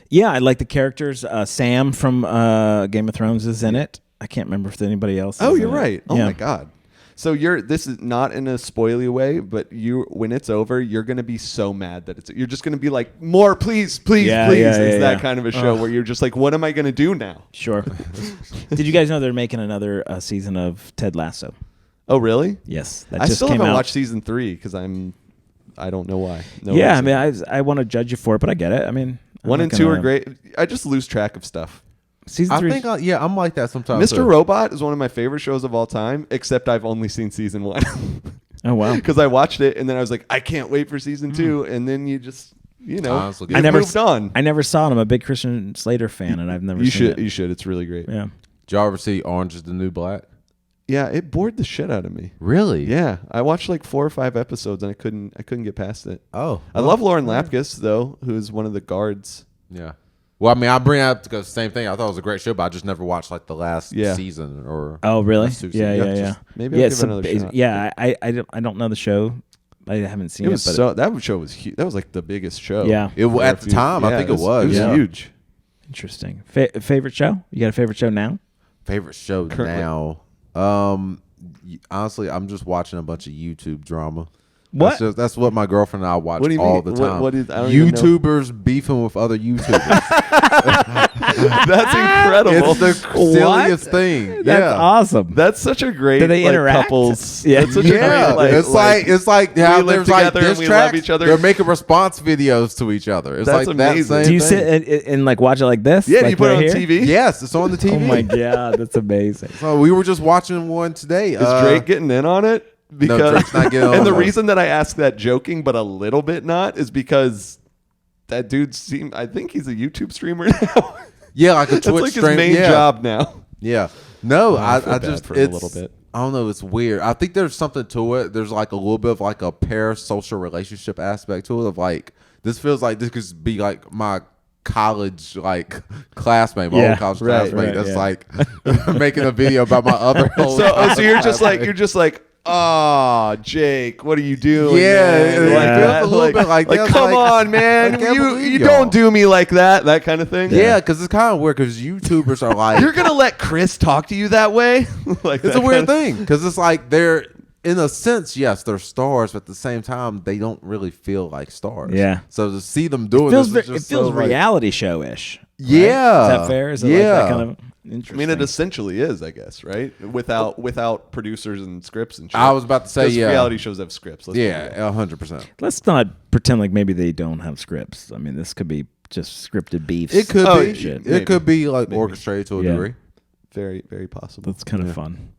Yeah, I like the characters. Sam from Game of Thrones is in it. I can't remember if anybody else. Oh, is you're in it. right. Oh Yeah. my god. So this is not in a spoily way, but when it's over, you're gonna be so mad that you're just gonna be like, more, please, please, Yeah, please. yeah, It's yeah, that yeah. kind of a show where you're just like, what am I gonna do now? Sure. Did you guys know they're making another season of Ted Lasso? Oh, really? Yes, that I just still came haven't out. watched season 3 because I don't know why. No Yeah, reason. I mean, I want to judge you for it, but I get it. I mean, I'm 1 not and 2 are gonna- great. I just lose track of stuff. Season I 3. think, I'm like that sometimes. Mr. Robot is one of my favorite shows of all time, except I've only seen season 1. Oh wow. Because I watched it and then I was like, I can't wait for season 2, and then you just, Honestly, you I never moved on. I never saw it. I'm a big Christian Slater fan, and I've never. You seen should. It. You should. It's really great. Yeah. Did y'all ever see Orange is the New Black? Yeah, it bored the shit out of me. Really? Yeah, I watched like 4 or 5 episodes and I couldn't get past it. Oh. I love Lauren Lapkus though, who's one of the guards. Yeah. Well, I mean, I bring it up because same thing. I thought it was a great show, but I just never watched like the last Yeah. season or. Oh really? last 2 Yeah, seasons. yeah. Just- Maybe I'll Yeah, give it another shot. yeah. I don't know the show. I haven't seen It it. was but that show was huge. That was like the biggest show. Yeah. It for at a the few- time, I think it was. It was Yeah. huge. interesting. Favorite show? You got a favorite show now? Favorite show Currently. now. Honestly, I'm just watching a bunch of YouTube drama. What? That's what my girlfriend and I watch What do you all mean? the What- time. what is- I don't even know. YouTubers beefing with other YouTubers. That's incredible. It's the silliest thing. That's yeah. awesome. That's such a great. Do they like, interact? Couples. Yeah. That's such Yeah, a great, it's like how we live there's like together and diss we tracks, love each other. They're making response videos to each other. It's That's like that amazing. same Do you thing. sit and like watch it like this? Yeah, do like you put it on right here? TV? Yes, it's on the TV. Oh my god, that's amazing. So we were just watching one today. Is Drake getting in on it? Because Drake's not getting and on the it. reason that I ask that joking, but a little bit not, is because that dude I think he's a YouTube streamer now. Yeah, like a That's Twitch like his stream. main yeah. job now. Yeah. No, I feel I bad just for him a it's little bit. I don't know. It's weird. I think there's something to it. There's like a little bit of like a parasocial relationship aspect to it. Of like this feels like this could be like my college like classmate, my Yeah, old college right, classmate. right, That's yeah. like making a video about my other. old So you're just classmate. like Jake, what are you doing? Yeah, man? it feels that. a little bit like that. come Like, on, man, I can't you believe don't y'all. do me like that kind of thing. Yeah, because it's kind of weird because YouTubers are like You're gonna let Chris talk to you that way? Like it's that a weird kind of- thing because it's like they're in a sense, yes, they're stars, but at the same time, they don't really feel like stars. Yeah. So to see them doing It feels, this, is it just feels so, like- reality show-ish. right? Yeah. Is that fair? Is it like Yeah. that kind of I interesting? mean, it essentially is, I guess, right? Without producers and scripts and shit. I was about to say, 'Cause yeah. reality shows have scripts. Let's be real. Yeah, 100%. Let's not pretend like maybe they don't have scripts. I mean, this could be just scripted beefs. It could Oh, be. shit. It could be like Maybe. orchestrated to a Yeah. degree. Very, very possible. That's kind of fun.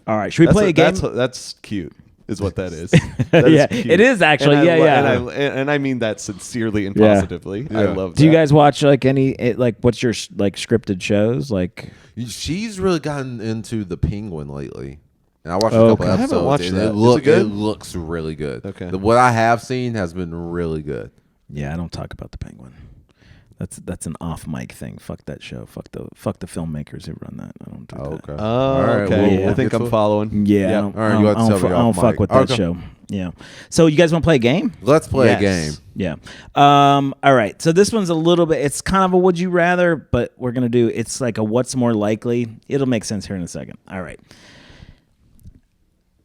All right, should we play a game? That's cute. Is what that is. That Yeah, cute. it is actually. And I Yeah, lo- yeah. And I mean that sincerely and Yeah. positively. I Yeah. love that. Do you guys watch like like what's your like scripted shows like? She's really gotten into the Penguin lately. And I watched Oh, a couple okay. I episodes. haven't watched and that. It, Is it good? it looks really good. Okay. What I have seen has been really good. Yeah, I don't talk about the Penguin. That's an off mic thing. Fuck that show. Fuck the filmmakers who run that. I don't do that. Okay. Oh, All right, okay. we'll- Yeah. we'll I think get to I'm it. following. Yeah, Yep. I don't, All right, I you don't, have to tell me I don't off fuck mic. with that Okay. show. Yeah. So you guys want to play a game? Let's play Yes. a game. Yeah. All right. So this one's a little bit. It's kind of a would you rather, but we're gonna do. It's like a what's more likely. It'll make sense here in a second. All right.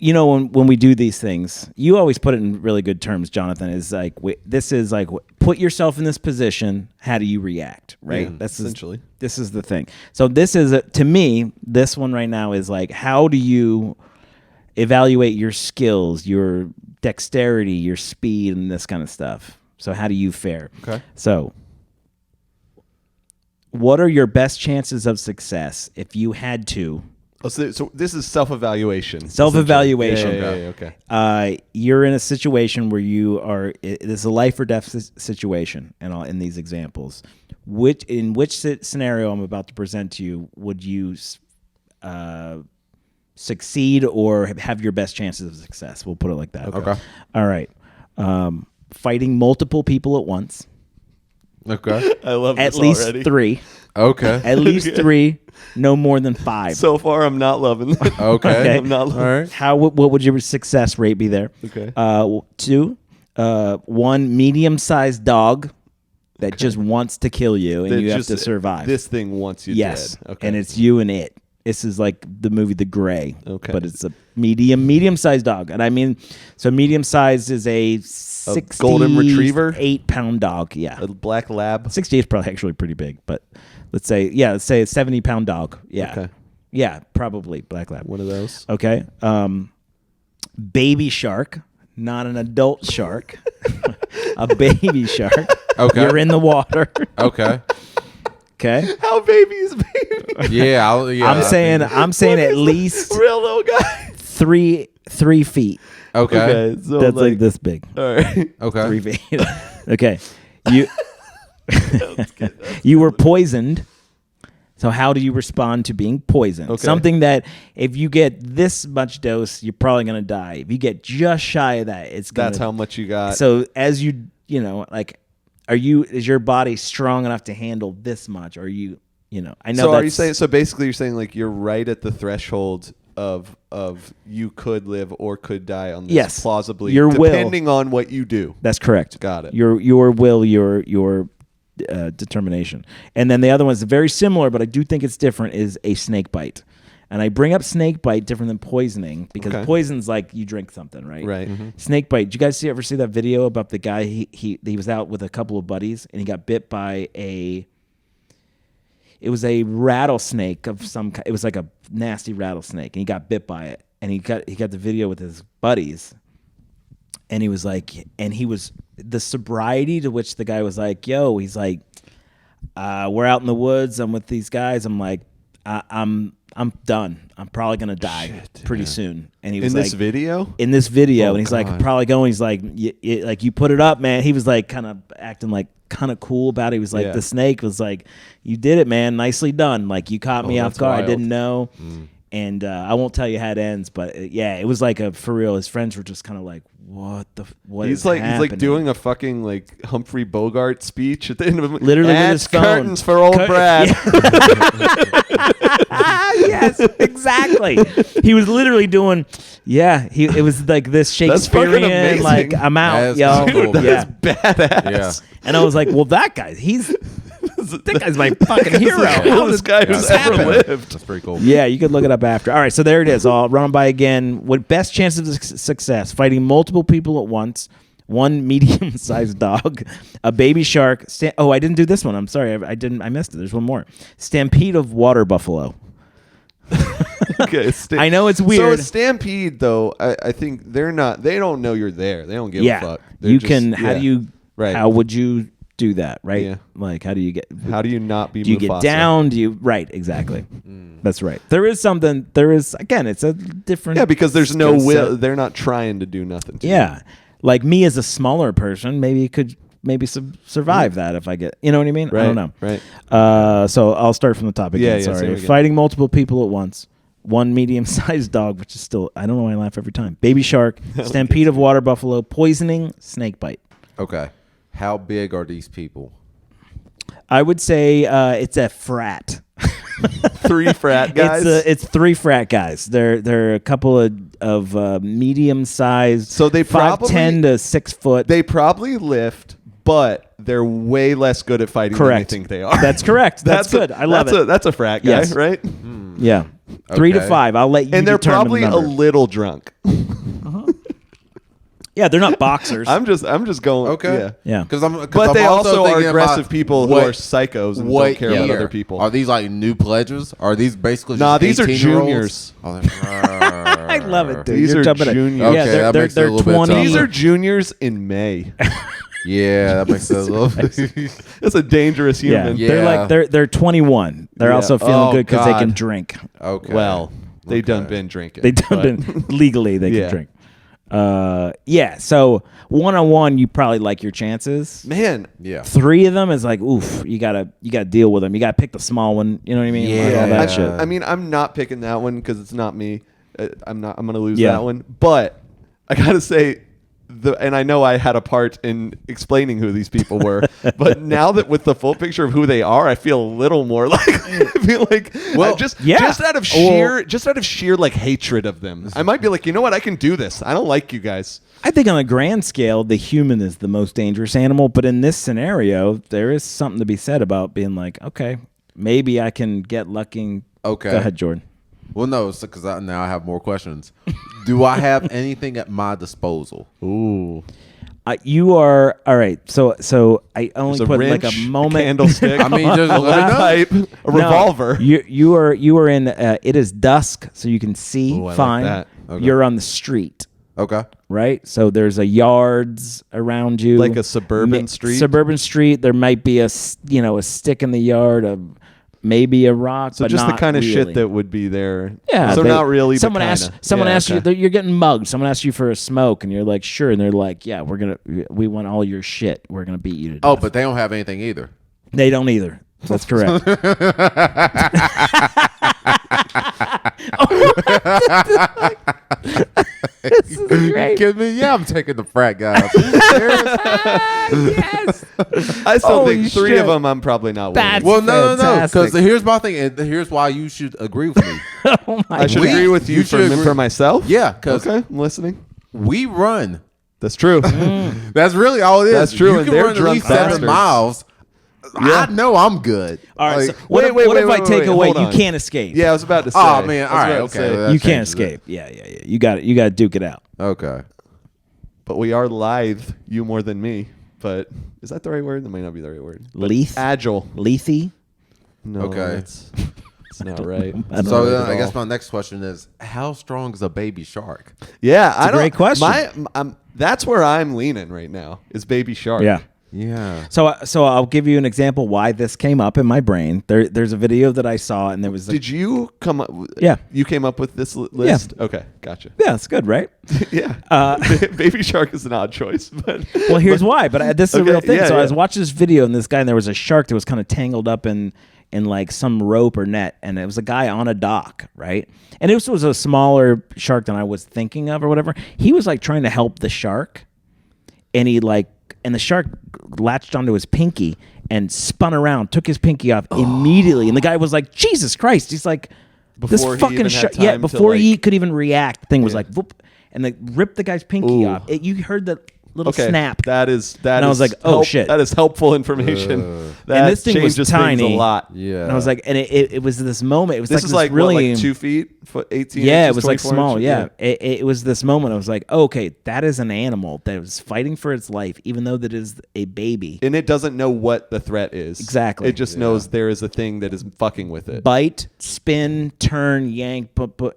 You know, when we do these things, you always put it in really good terms, Jonathan. Is like this is like put yourself in this position. How do you react? Right. Yeah, That's essentially. this is the thing. So this is to me. This one right now is like how do you evaluate your skills, your dexterity, your speed, and this kind of stuff. So how do you fare? Okay. So what are your best chances of success if you had to? Oh, so this is self-evaluation. Self-evaluation. Yeah, okay. You're in a situation where you are. This is a life or death situation, and in these examples, which scenario I'm about to present to you would you succeed or have your best chances of success? We'll put it like that. Okay. All right. Fighting multiple people at once. Okay. I love At this least already. 3. Okay. At least 3. No more than 5. So far, I'm not loving it. Okay. I'm not loving it. All right. What would your success rate be there? Okay. 2, 1 medium-sized dog that just wants to kill you and you have to survive. This thing wants you yes. dead. Okay. And it's you and it. This is like the movie The Gray. Okay. But it's a medium-sized dog. And I mean, so medium-sized is a 60 golden retriever? 8-pound dog. Yeah. A black lab. 60 is probably actually pretty big, but let's say a 70-pound dog. Yeah. Okay. Yeah, probably black lab. One of those. Okay. Baby shark, not an adult shark. A baby shark. Okay. You're in the water. Okay. Okay. How baby is baby? Yeah. I'm saying at least Real little guy. 3 feet. Okay. So That's like this big. All right. Okay. 3 feet. Okay. You were poisoned. So how do you respond to being poisoned? Okay. Something that if you get this much dose, you're probably going to die. If you get just shy of that, it's going to... That's how much you got. So as is your body strong enough to handle this much? Or I know So are you saying, so basically you're saying like you're right at the threshold of you could live or could die on this Yes. plausibly, Your will. depending on what you do. That's correct. Got it. Your will, your determination. And then the other one's very similar, but I do think it's different, is a snake bite. And I bring up snake bite different than poisoning because Okay. poison's like you drink something, right? Right. Snake bite. Did you guys ever see that video about the guy? He was out with a couple of buddies and he got bit by it was a rattlesnake of some kind. It was like a nasty rattlesnake, and he got bit by it. And he got the video with his buddies, and he was the sobriety to which the guy was like, "Yo," he's like, "We're out in the woods. I'm with these guys. I'm like, I'm done. I'm probably gonna die pretty soon." And he was In like, this video? in this video, Oh, and he's like, God. probably going. He's like, like you put it up, man. He was like, kind of acting like kind of cool about it. He was like, Yeah. the snake was like, you did it, man. Nicely done. Like you caught me off that's guard. I wild. didn't know. And I won't tell you how it ends, but it was like for real. His friends were just kind of like, what He's is like happening? doing a fucking like Humphrey Bogart speech at the end of it. Literally with and his phone. curtains for old Brad. Yes, exactly. He was literally doing, it was like this That's fucking Shakespearean, amazing. like, I'm out, That's yo. cool. Yeah. Badass. Yeah. And I was like, well, that guy's my fucking hero. The coolest guy who's ever lived. That's pretty cool. Yeah, you could look it up after. All right, so there it is. I'll run them by again. What best chances of success? Fighting multiple people at once. 1 medium-sized dog, a baby shark. I didn't do this one. I'm sorry. I missed it. There's one more. Stampede of water buffalo. Okay, I know it's So weird. a stampede, though, I think they don't know you're there. They don't give a fuck. They're You just- can. How yeah. do you? Right. How would you do that? Right. Yeah. Like, how do you get? How do you not be Do you Mufasa? get down? Do you? Right. Exactly. That's right. There is something. There is again. It's a different. Yeah, because there's no skill will. set. They're not trying to do nothing. To Yeah. Like me as a smaller person, maybe could survive that if I get. You know what I mean? Right. I don't know. Right. So I'll start from the top again. Yeah, Sorry. say it again. Fighting multiple people at once. 1 medium-sized dog, which is still, I don't know why I laugh every time. Baby shark, stampede of water buffalo, poisoning, snake bite. Okay. How big are these people? I would say it's a frat. 3 frat guys. It's 3 frat guys. They're a couple of medium-sized. So they 5'10" to 6 foot. They probably lift, but they're way less good at fighting Correct. than they think they are. That's correct. That's good. I love it. That's a frat guy, Yes. right? Yeah. 3 to Okay. 5. I'll let you. And they're determine probably the a number. little drunk. Yeah, they're not boxers. I'm just going. Okay. Yeah. Yeah. Because But they also are thinking aggressive about people who what- are psychos and what don't care about year? other people. Are these like new pledges? Are these basically Nah, just these are 18-year-olds? juniors. Oh, I love it, dude. These You're are jumping in. juniors. Okay, Yeah, that makes it a they're little bit 20. tougher. These are juniors in May. Yeah, that makes it a little bit. That's a dangerous Yeah. human. Yeah. They're 21. They're Yeah. also feeling Oh, good because they can God. drink. Okay. Well, they Okay. done been drinking. They done but- been legally they Yeah. can drink. Yeah. So 1-on-1, you probably like your chances. Man, Yeah. 3 of them is like, oof. You gotta deal with them. You gotta pick the small one. You know what I mean? Like all Yeah. that I, shit. I mean, I'm not picking that one because it's not me. I'm gonna lose Yeah. that one. But I gotta say, and I know I had a part in explaining who these people were, but now that with the full picture of who they are, I feel a little more like I feel like Well, just yeah. out of sheer like hatred of them, I might be like, you know what, I can do this. I don't like you guys. I think on a grand scale, the human is the most dangerous animal. But in this scenario, there is something to be said about being like, okay, maybe I can get lucky. Okay. Go ahead, Jordan. Well, no, because now I have more questions. Do I have anything at my disposal? Ooh, You are all right. So I only there's a put wrench, like a moment. a candlestick, I mean, just a let me lead know. pipe, a No, revolver. You are in. It is dusk, so you can see Ooh, I like fine. that. Okay. You're on the street, Okay. right? So there's a yards around you, Like a suburban street? Suburban street. There might be a stick in the yard, maybe a rock. So but just the not kind of really. shit that would be there. Yeah. So not really. Someone but asks. kinda. Someone Yeah, asks okay. you. You're getting mugged. Someone asks you for a smoke, and you're like, sure. And they're like, yeah, we want all your shit. We're gonna beat you to death. Oh, but they don't have anything either. They don't either. That's correct. This is great. Kidding me? Yeah, I'm taking the frat guy. Yes. I still Holy think 3 shit. of them I'm probably not That's- winning. Well, no. Fantastic. Because here's my thing. And here's why you should agree with me. Oh my I should We- agree with you you should agree- for myself? Yeah, because Okay, I'm listening. we run. That's true. That's really all it is. That's true, You and can they're run at drunk least 7 bastards. miles. Yeah. I know I'm good. All right. Like, So what if I take away? hold You on. can't escape. Yeah, I was about to say. Oh, man. I was All right. about to Okay. say. That You can't changes it. escape. Yeah. You got it. You got to duke it out. Okay. But we are lithe, you more than me. But is that the right word? That might not be the right word. Leith. Agile. Lethy. No, Okay. it's not right. I don't So know then at I guess all. my next question is, how strong is a baby shark? Yeah, I a don't. great question. That's where I'm leaning right now. Is Baby Shark? Yeah. Yeah. So I'll give you an example why this came up in my brain. There's a video that I saw, and there was Did you come up? Yeah. You came up with this list. Okay, gotcha. yeah, it's good, right? Yeah. Baby Shark is an odd choice, but Well, here's why. But this is a Okay, real thing. yeah, So I yeah. was watching this video, and this guy, and there was a shark that was kind of tangled up in like some rope or net, and it was a guy on a dock, right? And this was a smaller shark than I was thinking of, or whatever. He was like trying to help the shark, and the shark latched onto his pinky and spun around, took his pinky off immediately, and the guy was like, "Jesus Christ!" He's like, "This Before he fucking even had shark!" time Yeah, to, before he like- could even react, the thing was Yeah. like, "Whoop," and they ripped the guy's pinky Ooh. off. You heard the little okay, snap. That is And I was like, oh, shit. That is helpful information. That And this thing was changes tiny. things a lot. Yeah. And I was like, and it was this moment. It was This like is like really, what, like 2 feet, 18. yeah, it inches, was like 24 small. inches? Yeah, it was this moment. I was like, oh, okay, that is an animal that was fighting for its life, even though that is a baby. And it doesn't know what the threat is. Exactly. It just knows there is a thing that is fucking with it. Bite, spin, turn, yank,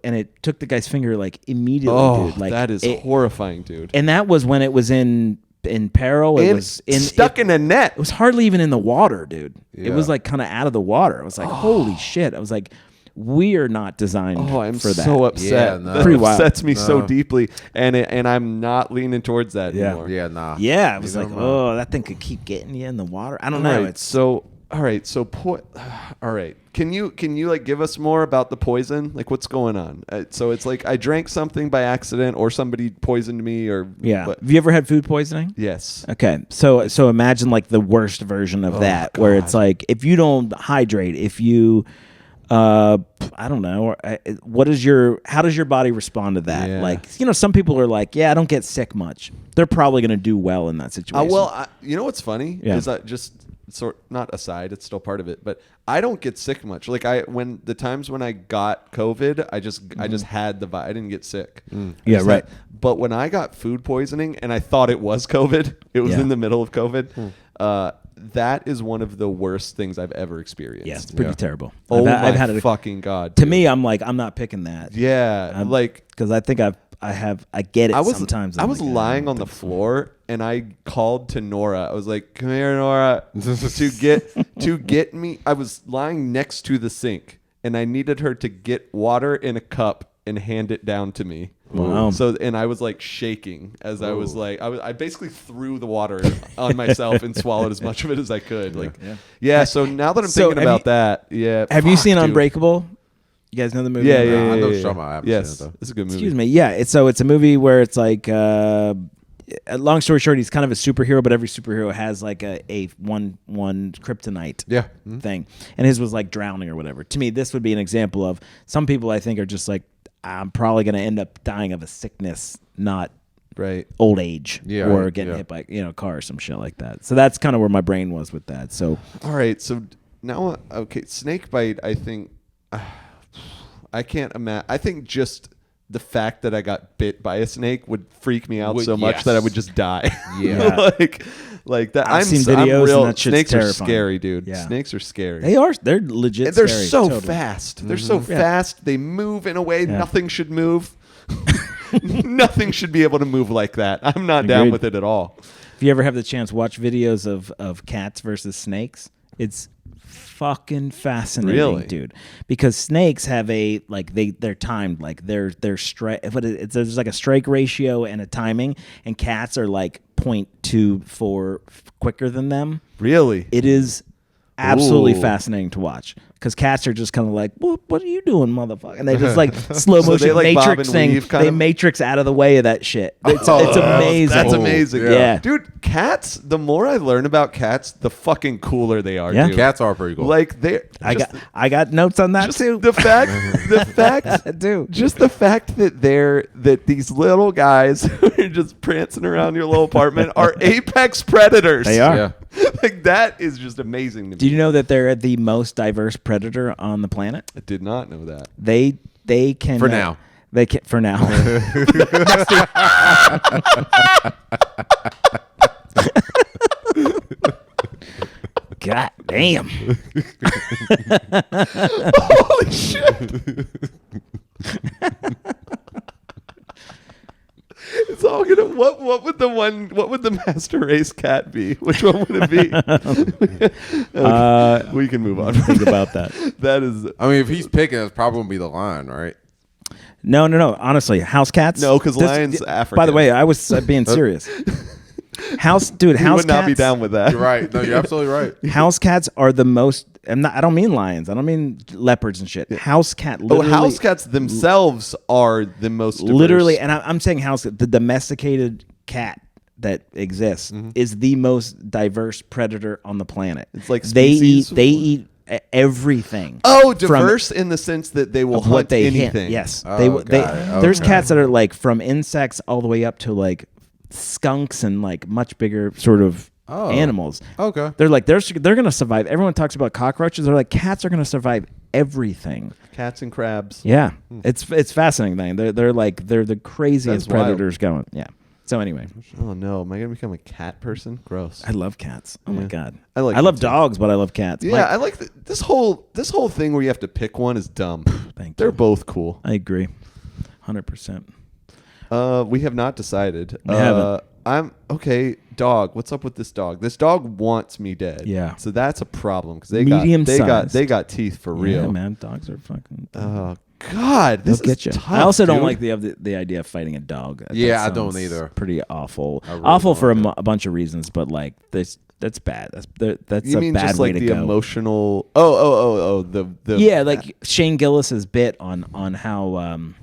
and it took the guy's finger like immediately, Oh, dude. Like that is horrifying, dude. And that was when it was in peril. It was stuck in a net. It was hardly even in the water, dude. It Yeah. was like kind of out of the water. I was like, holy shit. I was like, we are not designed Oh, I'm for that. so upset. Yeah, no. That Pretty wild. upsets me so No. deeply, and I'm not leaning towards that Yeah. anymore. Yeah, nah. Yeah, I was Neither like, am I. oh, that thing could keep getting you in the water. I don't All know. right, It's so all right. Can you like give us more about the poison? Like what's going on? So it's like I drank something by accident, or somebody poisoned me, or yeah. what? Have you ever had food poisoning? Yes. Okay, so imagine like the worst version of that, where it's like if you don't hydrate, if you, I don't know, how does your body respond to that? Yeah. Like, some people are like, yeah, I don't get sick much. They're probably gonna do well in that situation. You know what's funny Yeah. is that just not aside, it's still part of it, but I don't get sick much. Like when the times when I got COVID, I just had the I didn't get sick. Yeah, right. But when I got food poisoning and I thought it was COVID, it was Yeah. in the middle of COVID. that is one of the worst things I've ever experienced. Yeah, it's pretty terrible. Oh I've my had it. fucking God. To dude. me, I'm like, I'm not picking that. Yeah, like because I think I get it sometimes. I was lying on the floor and I called to Nora. I was like, "Come here, Nora," to get me. I was lying next to the sink and I needed her to get water in a cup and hand it down to me. Wow. So and I was like shaking as I was like I basically threw the water on myself and swallowed as much of it as I could. Like so now that I'm thinking about that, have you seen dude. Unbreakable? You guys know the movie? Yeah. I know what you're talking about. I haven't Yes, seen it, though. it's a good movie. Excuse me. Yeah, it's a movie where it's like long story short, he's kind of a superhero, but every superhero has like a one kryptonite thing, and his was like drowning or whatever. To me, this would be an example of some people I think are just like, I'm probably going to end up dying of a sickness, not old age or getting hit by a car or some shit like that. So that's kind of where my brain was with that. So all right, so now snake bite. I think I can't imagine. I think just the fact that I got bit by a snake would freak me out so much that I would just die. Yeah. like that. I've seen videos and that shit's snakes terrifying. are scary, dude. Yeah. Snakes are scary. They're legit. And they're scary, so totally. fast. They're so fast. They move in a way nothing should move. Nothing should be able to move like that. I'm not down with it at all. If you ever have the chance, watch videos of cats versus snakes. It's fucking fascinating, dude. Because snakes have they're timed, like they're strike. There's like a strike ratio and a timing, and cats are like 0.24 quicker than them. Really, it is absolutely fascinating to watch. Because cats are just kind of like, what are you doing, motherfucker? And they just like slow motion Matrix thing. They Matrix out of the way of that shit. It's amazing. That's amazing. Yeah. Dude, cats, the more I learn about cats, the fucking cooler they are, dude. Cats are pretty cool. Like I got notes on that too. The fact dude. Just the fact that these little guys who are just prancing around your little apartment are apex predators. They are. Yeah. Like that is just amazing to me. Do you know that they're the most diverse predator on the planet? I did not know that. They can For now. They can for now. God damn. Holy shit. It's all gonna. What would the master race cat be? Which one would it be? Okay, we can move on. Think about that. That is. I mean, if he's picking, it's probably gonna be the lion, right? No. Honestly, house cats. No, because lions African. By the way, I was being serious. House cats would not be down with that. You're right. No, you're absolutely right. House cats are the most. I don't mean lions. I don't mean leopards and shit. House cat. House cats themselves are the most diverse. Literally, and I'm saying the domesticated cat that exists is the most diverse predator on the planet. It's like they species. eat everything. Oh, diverse in the sense that they will hunt anything. Yes, Okay. There's cats that are like from insects all the way up to like skunks and like much bigger sort of animals. Okay. They're like they're gonna survive. Everyone talks about cockroaches. They're like cats are gonna survive everything. Cats and crabs. Yeah, it's fascinating thing. They're the craziest That's wild. predators going. Yeah. So anyway, Oh no, am I gonna become a cat person? Gross. I love cats. Oh my god, I like I love them too. dogs, but I love cats. Yeah, I like this whole thing where you have to pick one is dumb. Thank They're you. both cool. I agree, 100%. We have not decided. We haven't. I'm okay. Dog. What's up with this dog? This dog wants me dead. Yeah. So that's a problem because they Medium-sized. got teeth for real. Yeah, man, dogs are fucking. Oh God, this They'll is get you. tough. I also don't dude. like the idea of fighting a dog. Yeah, That I don't sounds either. Pretty awful. I really Awful don't for like a bunch of reasons, but like this, that's bad. That's You a mean bad just way like to the go. emotional? The Yeah, like Shane Gillis's bit on how I'm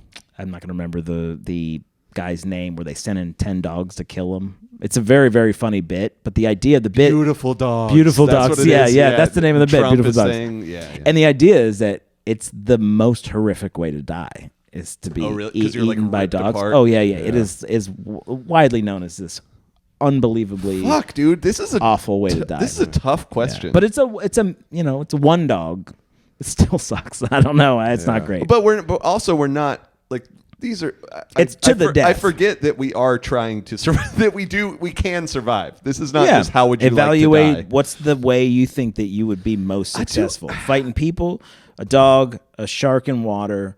not gonna remember the guy's name where they sent in 10 dogs to kill him. It's a very, very funny bit, but the idea of the bit, beautiful dogs. Beautiful That's dogs. what it is. Yeah, that's the name of the bit. Trump Beautiful is dogs. saying, yeah. And the idea is that it's the most horrific way to die is to be really? 'Cause you're, like, eaten by ripped dogs. apart? Oh yeah. It is widely known as this unbelievably Fuck, dude, this is a awful way to die. This is a tough question. Yeah. But it's a one dog. It still sucks. I don't know. It's not great. But we're not like these are. It's to the death. I forget that we are trying to survive. That we can survive. This is not just how would you evaluate like to die. What's the way you think that you would be most successful? Fighting people, a dog, a shark in water,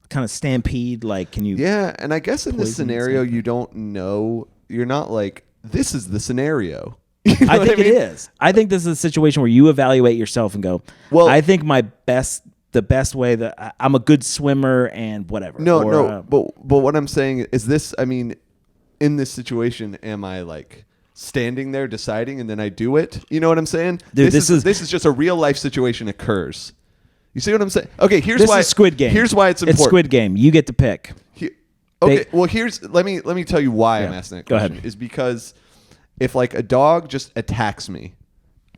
kind of stampede. Like, can you? Yeah, and I guess in this scenario, you don't know. You're not like, this is the scenario. You know I think it is. I think this is a situation where you evaluate yourself and go, well, I think the best way that I'm a good swimmer and whatever. But what I'm saying is this, I mean, in this situation, am I like standing there deciding and then I do it? You know what I'm saying? Dude, this is just a real life situation occurs. You see what I'm saying? Okay, here's why. This is Squid Game. Here's why it's important. It's Squid Game. You get to pick. Let me tell you why I'm asking that question. Go ahead. Is because if like a dog just attacks me,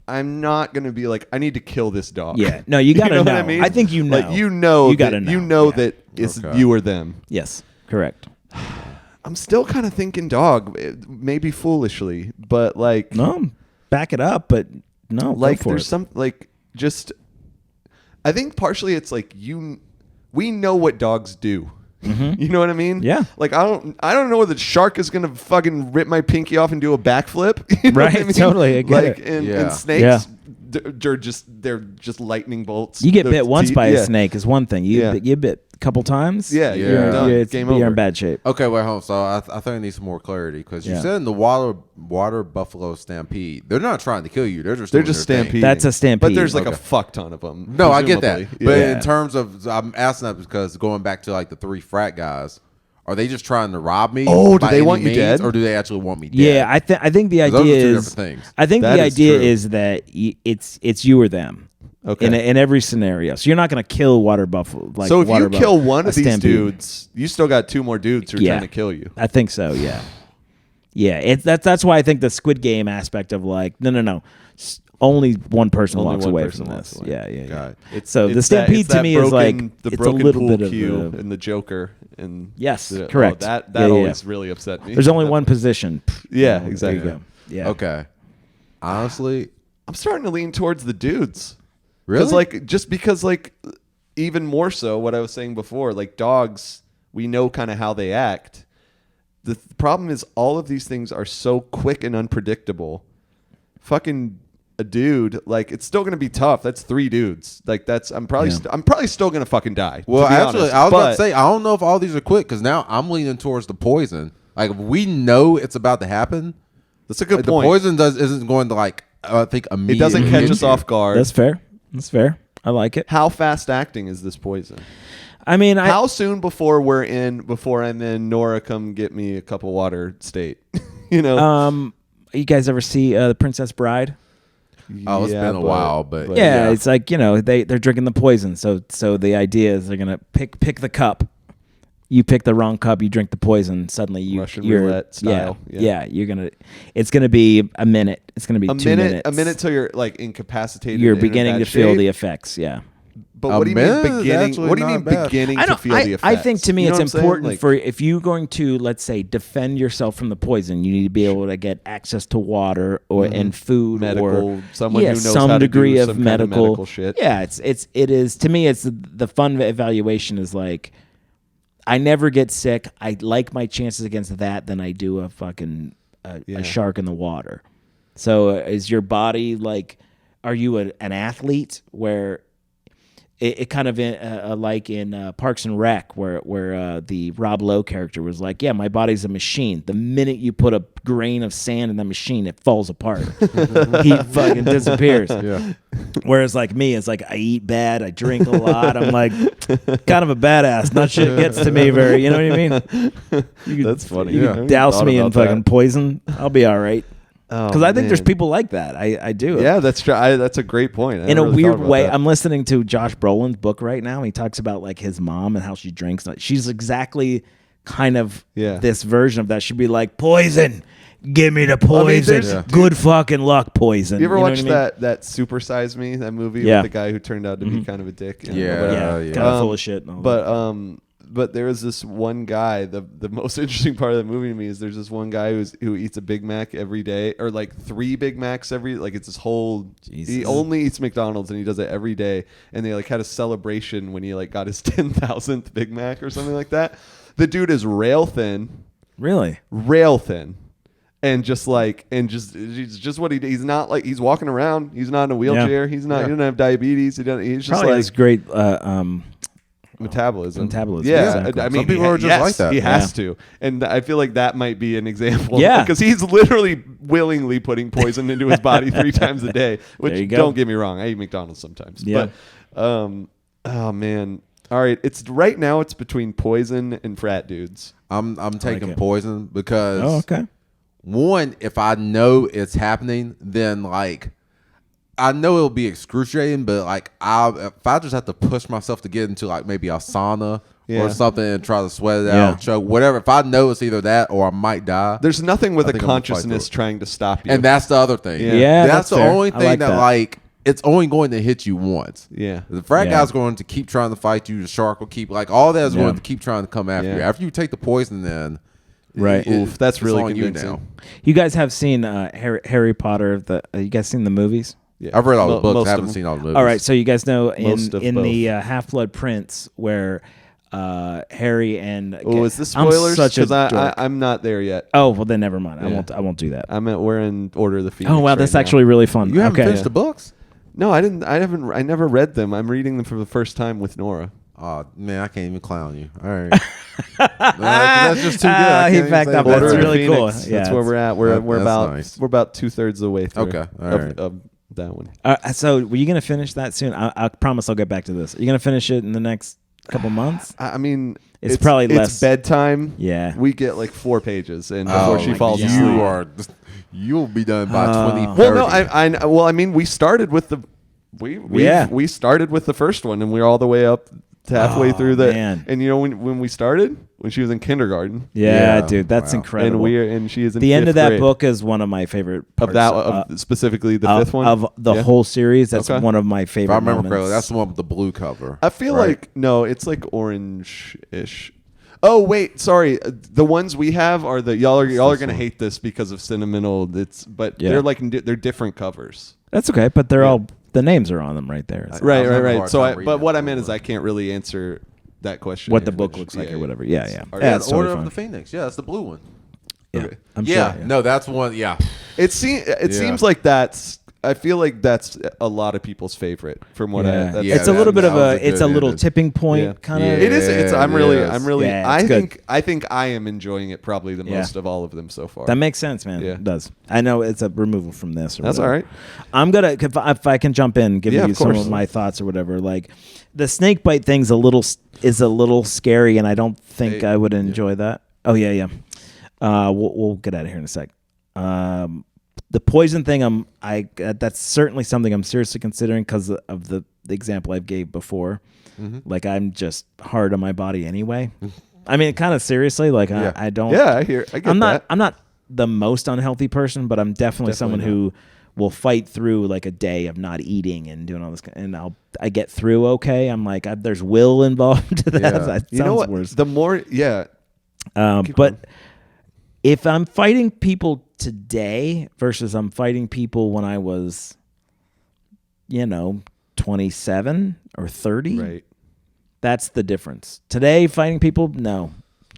I'm not gonna be like, I need to kill this dog. Yeah, no, you gotta know. What I mean? I think you know. Like, you know, you gotta know. You know that it's you or them. Yes, correct. I'm still kind of thinking dog, maybe foolishly, but like no, back it up. But no, like there's some like just. I think partially it's like we know what dogs do. Mm-hmm. You know what I mean? Yeah. Like I don't know whether the shark is gonna fucking rip my pinky off and do a backflip. You know right. What I mean? Totally. I get like it. and snakes, they're just lightning bolts. You get bit once by a snake is one thing. You bit a couple times. Yeah. You're done. Game over. You're in bad shape. Okay, wait, hold on. So I think I need some more clarity because you said in the water buffalo stampede, they're not trying to kill you. They're just stampeding. That's a stampede. But there's like a fuck ton of them. No, I get that. Yeah. But in terms of, I'm asking that because going back to like the 3 frat guys, are they just trying to rob me? Oh, do they want you dead, or do they actually want me dead? Yeah, I think the idea is. I think the idea is that it's you or them. Okay. In every scenario, so you're not going to kill water buffalo. Like, so if you kill one of these dudes, you still got 2 more dudes who are trying to kill you. I think so. Yeah, yeah. That's why I think the Squid Game aspect of like no. Only one person walks away from this. Yeah. So the stampede to me is like the it's broken a little pool bit of cue and the Joker and yes, correct. That always really upset me. There's only one position. Yeah, exactly. There you go. Yeah. Okay. Honestly, I'm starting to lean towards the dudes. Really? Because even more so what I was saying before, like dogs, we know kind of how they act. The problem is all of these things are so quick and unpredictable. Fucking a dude, like it's still gonna be tough. That's 3 dudes. Like I'm probably still gonna fucking die. Well, actually, I was about to say I don't know if all these are quick because now I'm leaning towards the poison. Like if we know it's about to happen. That's a good point. The poison isn't going to like I think immediately. It doesn't catch us off guard. That's fair. I like it. How fast acting is this poison? I mean, how soon before I'm in Nora, come get me a cup of water state? You know. You guys ever see The Princess Bride? Oh, it's been a while, but yeah, it's like they're drinking the poison. So the idea is they're gonna pick the cup. You pick the wrong cup, you drink the poison. Suddenly you're roulette style. Yeah, it's gonna be a minute. It's gonna be 2 minutes. A minute till you're like incapacitated. You're beginning to feel the effects. Yeah. But what do you mean beginning? What do you mean beginning to feel the effects? I think to me it's important for if you're going to, let's say, defend yourself from the poison, you need to be able to get access to water and food, medical, someone who knows some how to degree do of some medical, kind of medical shit. Yeah, it is to me. It's the fun evaluation is like, I never get sick. I like my chances against that than I do a fucking a shark in the water. So is your body like? Are you an athlete where? It kind of like in Parks and Rec, where the Rob Lowe character was like, "Yeah, my body's a machine. The minute you put a grain of sand in the machine, it falls apart. He fucking disappears." Yeah. Whereas like me, it's like I eat bad, I drink a lot. I'm like kind of a badass. Not shit gets to me very. You know what I mean? That's funny. You can douse me in fucking poison. I'll be all right. Because I think there's people like that. I do. Yeah, that's true. That's a great point. In a weird way, I'm listening to Josh Brolin's book right now. He talks about like his mom and how she drinks. She's exactly kind of this version of that. She'd be like, poison. Give me the poison. Good fucking luck, poison. You ever watch that Super Size Me, that movie with the guy who turned out to be kind of a dick? Kind of full of shit. But there is this one guy. The most interesting part of the movie to me is there's this one guy who eats a Big Mac every day, or like 3 Big Macs it's his whole. Jesus. He only eats McDonald's and he does it every day. And they like had a celebration when he like got his 10,000th Big Mac or something like that. The dude is rail thin. Really? Rail thin. And just what he's not like, he's walking around. He's not in a wheelchair. Yeah. He's not, he doesn't have diabetes. He's just Probably has great metabolism. Yeah. Exactly. I mean, some people are just like that. He has to. And I feel like that might be an example. Yeah. Because he's literally willingly putting poison into his body 3 times a day, which don't get me wrong. I eat McDonald's sometimes. Yeah. But, oh man. All right. Right now it's between poison and frat dudes. I'm taking poison because okay. One, if I know it's happening, then like I know it'll be excruciating, but like if I just have to push myself to get into like maybe a sauna or something and try to sweat it out, choke, whatever. If I know it's either that or I might die. There's nothing with a consciousness trying to stop you. And that's the other thing. Yeah, that's the fair. only thing that like it's only going to hit you once. Yeah. The frat guy's going to keep trying to fight you. The shark will keep like all that is going to keep trying to come after you. After you take the poison, then Oof, that's really convincing. you now. You guys have seen Harry Potter? You guys seen the movies? Yeah. I've read all the books. I haven't seen all the movies. All right, so you guys know in the Half-Blood Prince where Harry and is this spoilers? Because I'm not there yet. Oh well, then never mind. I won't do that. We're in Order of the Phoenix. Oh wow, that's actually really fun. You haven't finished the books? No, I didn't. I never read them. I'm reading them for the first time with Nora. Oh man, I can't even clown you. All right, that's just too good. He backed up. That's really cool. Yeah, that's where we're at. We're about nice. we're about 2/3 of the way through. Okay, all right. Of that one. So were you gonna finish that soon? I promise I'll get back to this. Are you gonna finish it in the next couple months? I mean, it's probably less. It's bedtime. Yeah, we get like 4 pages, and before she falls asleep, you'll be done by 2030. Well, no, I mean, we started with the. We started with the first one, and we're all the way up to halfway through the. Man. And you know when we started, when she was in kindergarten. Yeah, dude, that's incredible. And she is in the end of that grade. book is one of my favorite parts of specifically the fifth one of the whole series. That's one of my favorite. If I remember moments. correctly, that's the one with the blue cover. I feel like no, it's like orange-ish. Oh wait, sorry. The ones we have are the y'all are gonna hate this because of sentimental. They're like they're different covers. That's okay, but they're all the names are on them right there. Right. So, but what I meant is I can't really answer that question. What the book looks like or whatever. Yeah. The Order of the Phoenix. Yeah, that's the blue one. Yeah, okay. I'm sure. No, that's one. Yeah, it seems like that's. I feel like that's a lot of people's favorite. From what it's a little bit of it's a little tipping point kind of. It is. I'm really. Yeah, I think I am enjoying it probably the most of all of them so far. That makes sense, man. Yeah. It does. I know it's a removal from this. That's all right. I'm gonna if I can jump in, give you some of my thoughts or whatever. Like the snake bite thing's a little scary, and I don't think I would enjoy that. Oh yeah. We'll get out of here in a sec. The poison thing, that's certainly something I'm seriously considering because of the example I gave before. Mm-hmm. Like I'm just hard on my body anyway. I mean, kind of seriously. Like I don't. Yeah, I get that. I'm not the most unhealthy person, but I'm definitely someone who will fight through like a day of not eating and doing all this, and I get through okay. I'm like there's will involved to that. Yeah. That you know what? Worse. The more, but if I'm fighting people today versus I'm fighting people when I was, 27 or 30, right? That's the difference. Today, fighting people, no.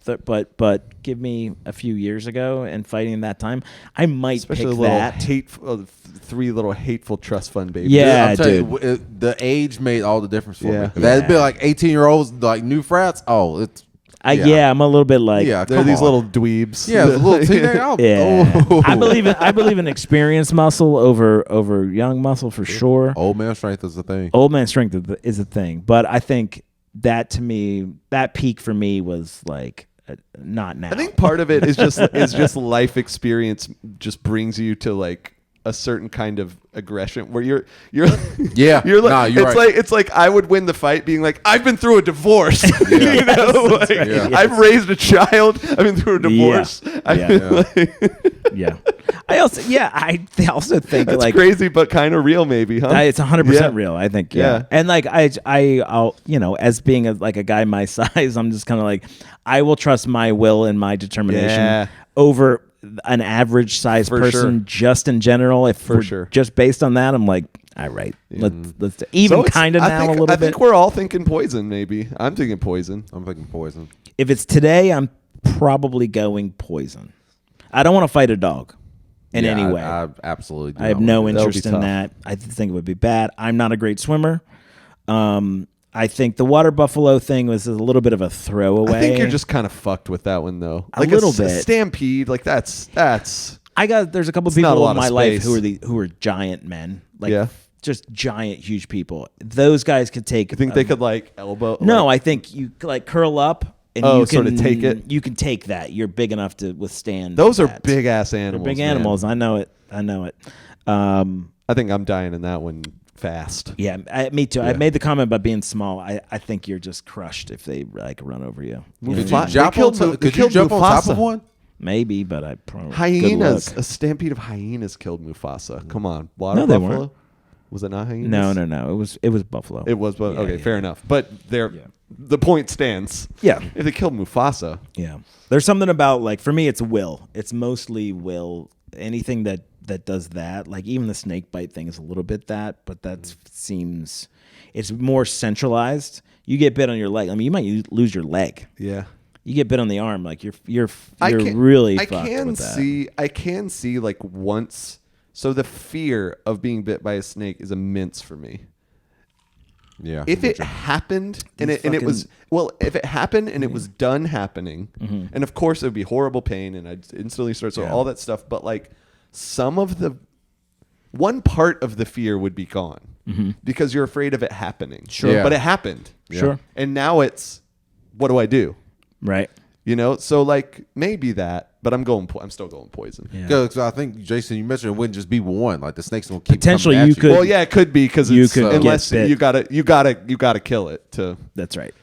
But give me a few years ago and fighting that time, I might pick that. 3 little hateful trust fund babies. Yeah, dude. The age made all the difference for me. Yeah. That'd be like 18-year-olds, like new frats. Oh, it's. I'm a little bit like they're these little dweebs. Yeah, the little teenager. I believe in experienced muscle over young muscle for sure. Old man strength is a thing. Old man strength is a thing, but I think that to me, that peak for me was like not now. I think part of it is just life experience just brings you to like a certain kind of aggression where you're you're like it's like I would win the fight being like I've been through a divorce. I've raised a child. I've been through a divorce. I also think that's like crazy but kind of real maybe, huh? It's 100% real, I think. Yeah. And like I'll as being a guy my size, I'm just kind of like I will trust my will and my determination over an average size person just in general. If just based on that, I'm like All right. Let's even kind of now a little bit. I think we're all thinking poison. Maybe I'm thinking poison. I'm thinking poison. If it's today, I'm probably going poison. I don't want to fight a dog in any way. I absolutely do. I have no That would interest be in tough. that. I think it would be bad. I'm not a great swimmer. I think the water buffalo thing was a little bit of a throwaway. I think you're just kind of fucked with that one though. A little bit. Stampede, like that's. There's a couple It's not a people lot in of my life space. who are giant men, like Yeah. just giant, huge people. Those guys could take. You think they could like elbow? No, like, I think you like curl up and Oh, you can sort of take it? You can take that. You're big enough to withstand. those are that. big ass They're animals. big man. animals. I know it. I think I'm dying in that one fast. Yeah, me too. I made the comment about being small. I think you're just crushed if they like run over you. You know? Could you jump on top of one? Maybe, but I probably Hyenas. Good A stampede of hyenas killed Mufasa. Come on, water No, they buffalo. weren't. Was it not hyenas? No. It was buffalo. It was. But okay, yeah, fair enough. But the point stands. Yeah. If they killed Mufasa, Yeah. There's something about like for me it's will. It's mostly will. Anything that does that, like even the snake bite thing is a little bit that, but that seems it's more centralized. You get bit on your leg. I mean, you might lose your leg. yeah. You get bit on the arm, like you're I can- really I fucked can with that. I can see like once. So the fear of being bit by a snake is immense for me. Yeah. If it happened and it was if it happened and it was done happening, and of course it would be horrible pain and I'd instantly start all that stuff. But like one part of the fear would be gone because you're afraid of it happening. Sure. Yeah. But it happened. Sure. And now it's what do I do? Right. You know, so like maybe that, but I'm still going poison. Yeah. Because I think Jason, you mentioned it wouldn't just be one. Like the snake's gonna keep Potentially coming at you could- Well, yeah, it could be because You it's could unless get bit. you gotta kill it to. That's right.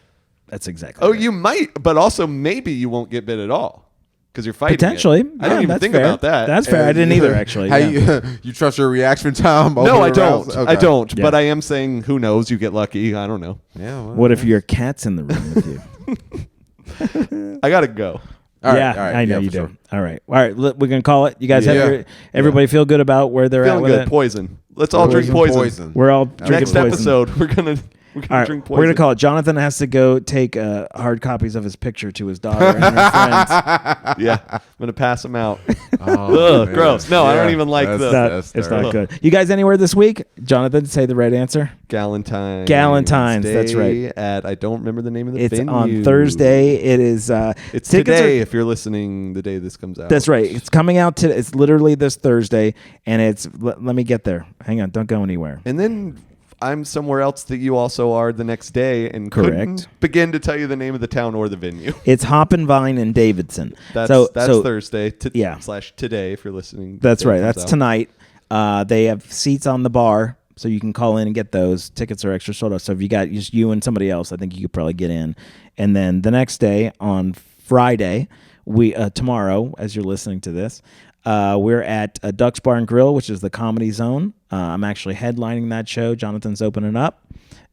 That's exactly. Oh, right. you might, but also maybe you won't get bit at all because you're fighting. Potentially. it. I didn't even that's think fair. about that. That's fair. I didn't either actually. How yeah. you trust your reaction time? no, over I around? don't. Okay. I don't. Yeah. But I am saying, who knows? You get lucky. I don't know. Yeah. Well, What if your cat's in the room with you? I gotta go. all right, yeah, all right, I know yeah, you for do. sure. All right. We're gonna call it. You guys Yeah. have everybody feel good about where they're Feeling at with good. it. Poison. Let's all drink poison. We're all drinking Next poison. episode, we're gonna All right, drink we're poison. gonna call it. Jonathan has to go take hard copies of his picture to his daughter and her friends. Yeah, I'm gonna pass them out. Oh, Ugh, man. gross. No, I don't even like That's- the that's It's terrible. not good. You guys anywhere this week? Jonathan, say the right answer. Galentine's. Galentine's, that's Day right. At I don't remember the name of the It's venue. on Thursday. It is. It's tickets today. are- If you're listening, the day this comes out. That's right. It's coming out today. It's literally this Thursday, and it's. Let me get there. Hang on. Don't go anywhere. And then I'm somewhere else that you also are the next day, and Correct. couldn't begin to tell you the name of the town or the venue. It's Hop and Vine in Davidson. That's so Thursday. Yeah. / today if you're listening. That's the day right. it comes That's out. tonight. They have seats on the bar, so you can call in and get those. Tickets are extra sold out. So if you got just you and somebody else, I think you could probably get in. And then the next day on Friday, tomorrow, as you're listening to this, we're at Duck's Bar and Grill, which is the Comedy Zone. I'm actually headlining that show. Jonathan's opening up,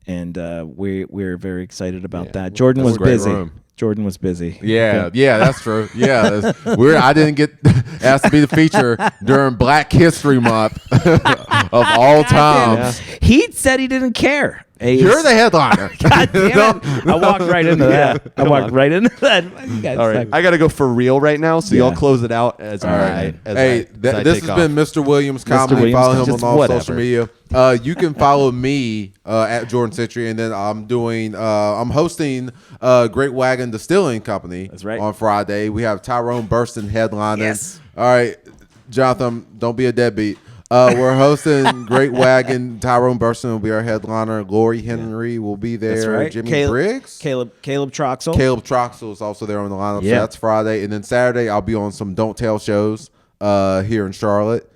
and we're very excited about that. Jordan that's was a great busy. room. Jordan was busy. Yeah, yeah, that's true. Yeah, I didn't get asked to be the feature during Black History Month of all time. He said he didn't care. You're the headliner. God damn it. I walked right into that. I walked right into that. You guys All right, suck. I got to go for real right now, so Yeah. y'all close it out as right. Hey, this has been Mr. Williams Comedy. Williams Follow him Just on all whatever. social media. You can follow me at Jordan Censori, and then I'm hosting Great Wagon Distilling Company. That's right. On Friday. We have Tyrone Burston headlining. Yes. All right, Jonathan, don't be a deadbeat. We're hosting Great Wagon. Tyrone Burston will be our headliner. Lori Henry will be there. That's right. Jimmy Briggs. Caleb Troxel. Caleb Troxel is also there on the lineup. Yeah. So that's Friday. And then Saturday, I'll be on some Don't Tell shows here in Charlotte.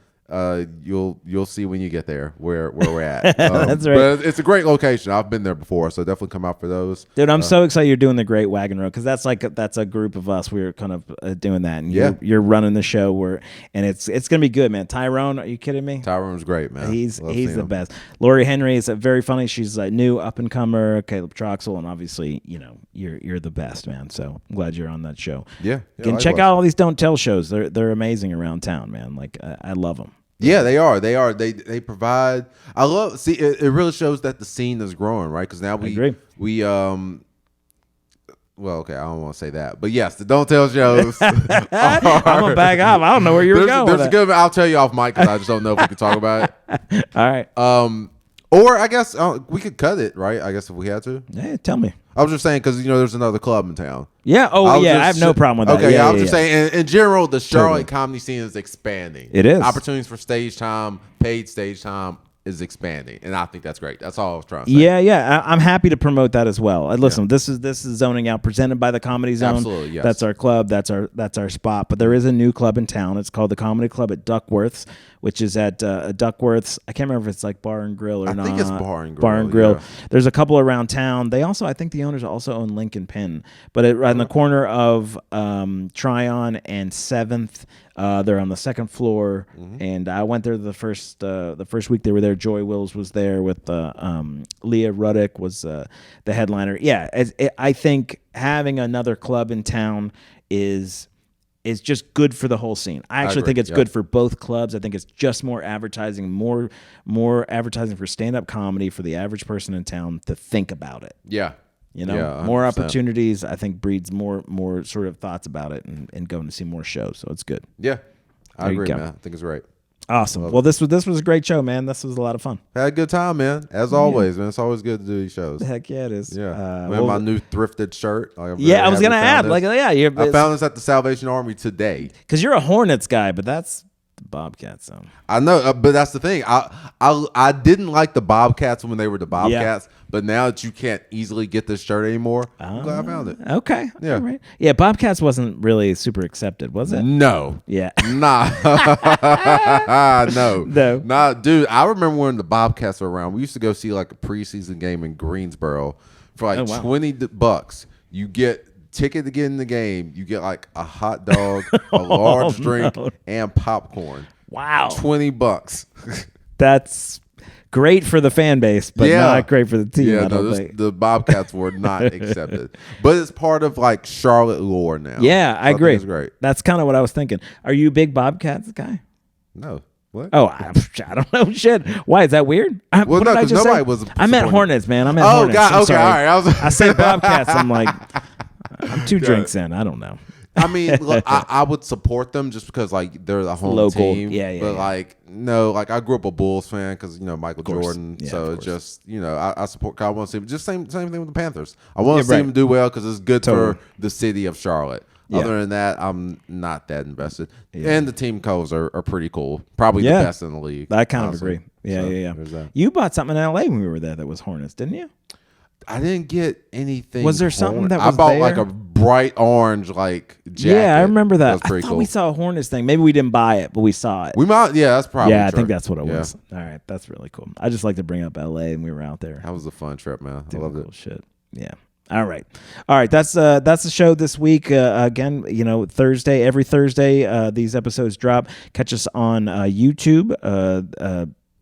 You'll see when you get there where we're at. That's right. But it's a great location. I've been there before, so definitely come out for those. Dude, I'm so excited you're doing the Great Wagon Road because that's a group of us. We're kind of doing that, and you're running the show. And it's gonna be good, man. Tyrone, are you kidding me? Tyrone's great, man. He's Love the seeing him. best. Lori Henry is very funny. She's a new up and comer. Caleb Troxel, and obviously, you're the best, man. So I'm glad you're on that show. Yeah. Again, check out all these Don't Tell shows. They're amazing around town, man. Like I love them. Yeah, they are. They are. They provide. I love. See, it really shows that the scene is growing, right? Because now we well, okay, I don't want to say that, but yes, the Don't Tell shows. I'm gonna back up. I don't know where you're going. There's a good. I'll tell you off mic because I just don't know if we can talk about it. All right. Or I guess we could cut it, right? I guess if we had to. Hey, tell me. I was just saying because there's another club in town. Yeah. Oh, yeah. I have no problem with that. Okay. Yeah, I was just saying. In general, the Charlotte Totally. comedy scene is expanding. It is. Opportunities for stage time, paid stage time is expanding, and I think that's great. That's all I was trying to say. Yeah. I'm happy to promote that as well. Listen, this is Zoning Out, presented by the Comedy Zone. Absolutely, yes. That's our club. That's our spot. But there is a new club in town. It's called the Comedy Club at Duckworth's, which is at Duckworth's. I can't remember if it's like Bar and Grill or not. I think it's Bar and Grill. Bar and Grill. Yeah. There's a couple around town. They also, I think the owners also own Lincoln Pen. But right in the corner of Tryon and 7th. They're on the second floor, and I went there the first week they were there. Joy Wills was there with Leah Ruddick was the headliner. Yeah, I think having another club in town is just good for the whole scene. I actually think it's good for both clubs. I think it's just more advertising, more advertising for stand-up comedy for the average person in town to think about it. Yeah. More opportunities, I think, breeds more sort of thoughts about it and going to see more shows. So it's good. Yeah, I agree, go. man. I think it's great. Awesome. Well, this was a great show, man. This was a lot of fun. Had a good time, man. As always, man. It's always good to do these shows. Heck yeah, it is. Yeah. My new thrifted shirt. I was gonna add. I found this at the Salvation Army today. Because you're a Hornets guy, but that's the Bobcats. So. I know, but that's the thing. I didn't like the Bobcats when they were the Bobcats, but now that you can't easily get this shirt anymore, I'm glad I found it. Okay. Yeah. All right. Yeah, Bobcats wasn't really super accepted, was it? No. Yeah. Nah. No. No. Nah, dude, I remember when the Bobcats were around. We used to go see like a preseason game in Greensboro for like $20. You get ticket to get in the game. You get like a hot dog, a large drink, and popcorn. Wow. $20. That's great for the fan base, but not great for the team. Yeah, the Bobcats were not accepted. But it's part of like Charlotte lore now. Yeah, I agree. It's great. That's kind of what I was thinking. Are you a big Bobcats guy? No. What? Oh, I don't know. Shit. Why is that weird? Well, no, because nobody was. I meant Hornets, man. I meant Hornets. God. I'm Okay. sorry. All right. I said Bobcats. I'm like, I'm 2 drinks in. I don't know. I mean, look, I would support them just because like they're the home local team. Yeah. But like, no, like I grew up a Bulls fan because Michael Jordan. Yeah, so it's just I support. I want to see. Just same thing with the Panthers. I want to see them do well because it's good for the city of Charlotte. Yeah. Other than that, I'm not that invested. Yeah. And the team colors are pretty cool. Probably the best in the league. I kind of agree. Yeah. You bought something in LA when we were there that was Hornets, didn't you? I didn't get anything. Was there something that was I bought there? like a bright orange like jacket. Yeah, I remember that. Was pretty I thought cool. we saw a Hornets thing. Maybe we didn't buy it, but we saw it. We might. Yeah, that's probably. Yeah, I true. think that's what it was. All right, that's really cool. I just like to bring up LA, and we were out there. That was a fun trip, man. I loved cool it. Shit. Yeah. All right. That's the show this week. Again, Thursday, every Thursday, these episodes drop. Catch us on YouTube.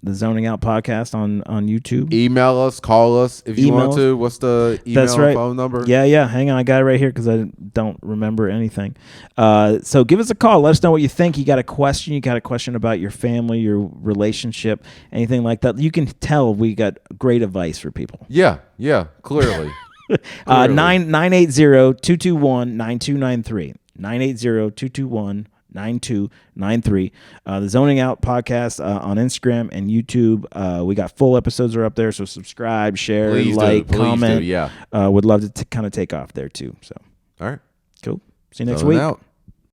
The Zoning Out podcast on YouTube. Email us, call us if you want to. What's the email and phone number? Yeah. Hang on, I got it right here because I don't remember anything. So give us a call. Let us know what you think. You got a question about your family, your relationship, anything like that. You can tell we got great advice for people. Yeah, clearly. 980-221-9293. 980-221-9293. The Zoning Out podcast on Instagram and YouTube. We got full episodes are up there, so subscribe, share, Please comment. do, yeah. Would love to kind of take off there too. So, all right, cool. See you next Zoning week. Out.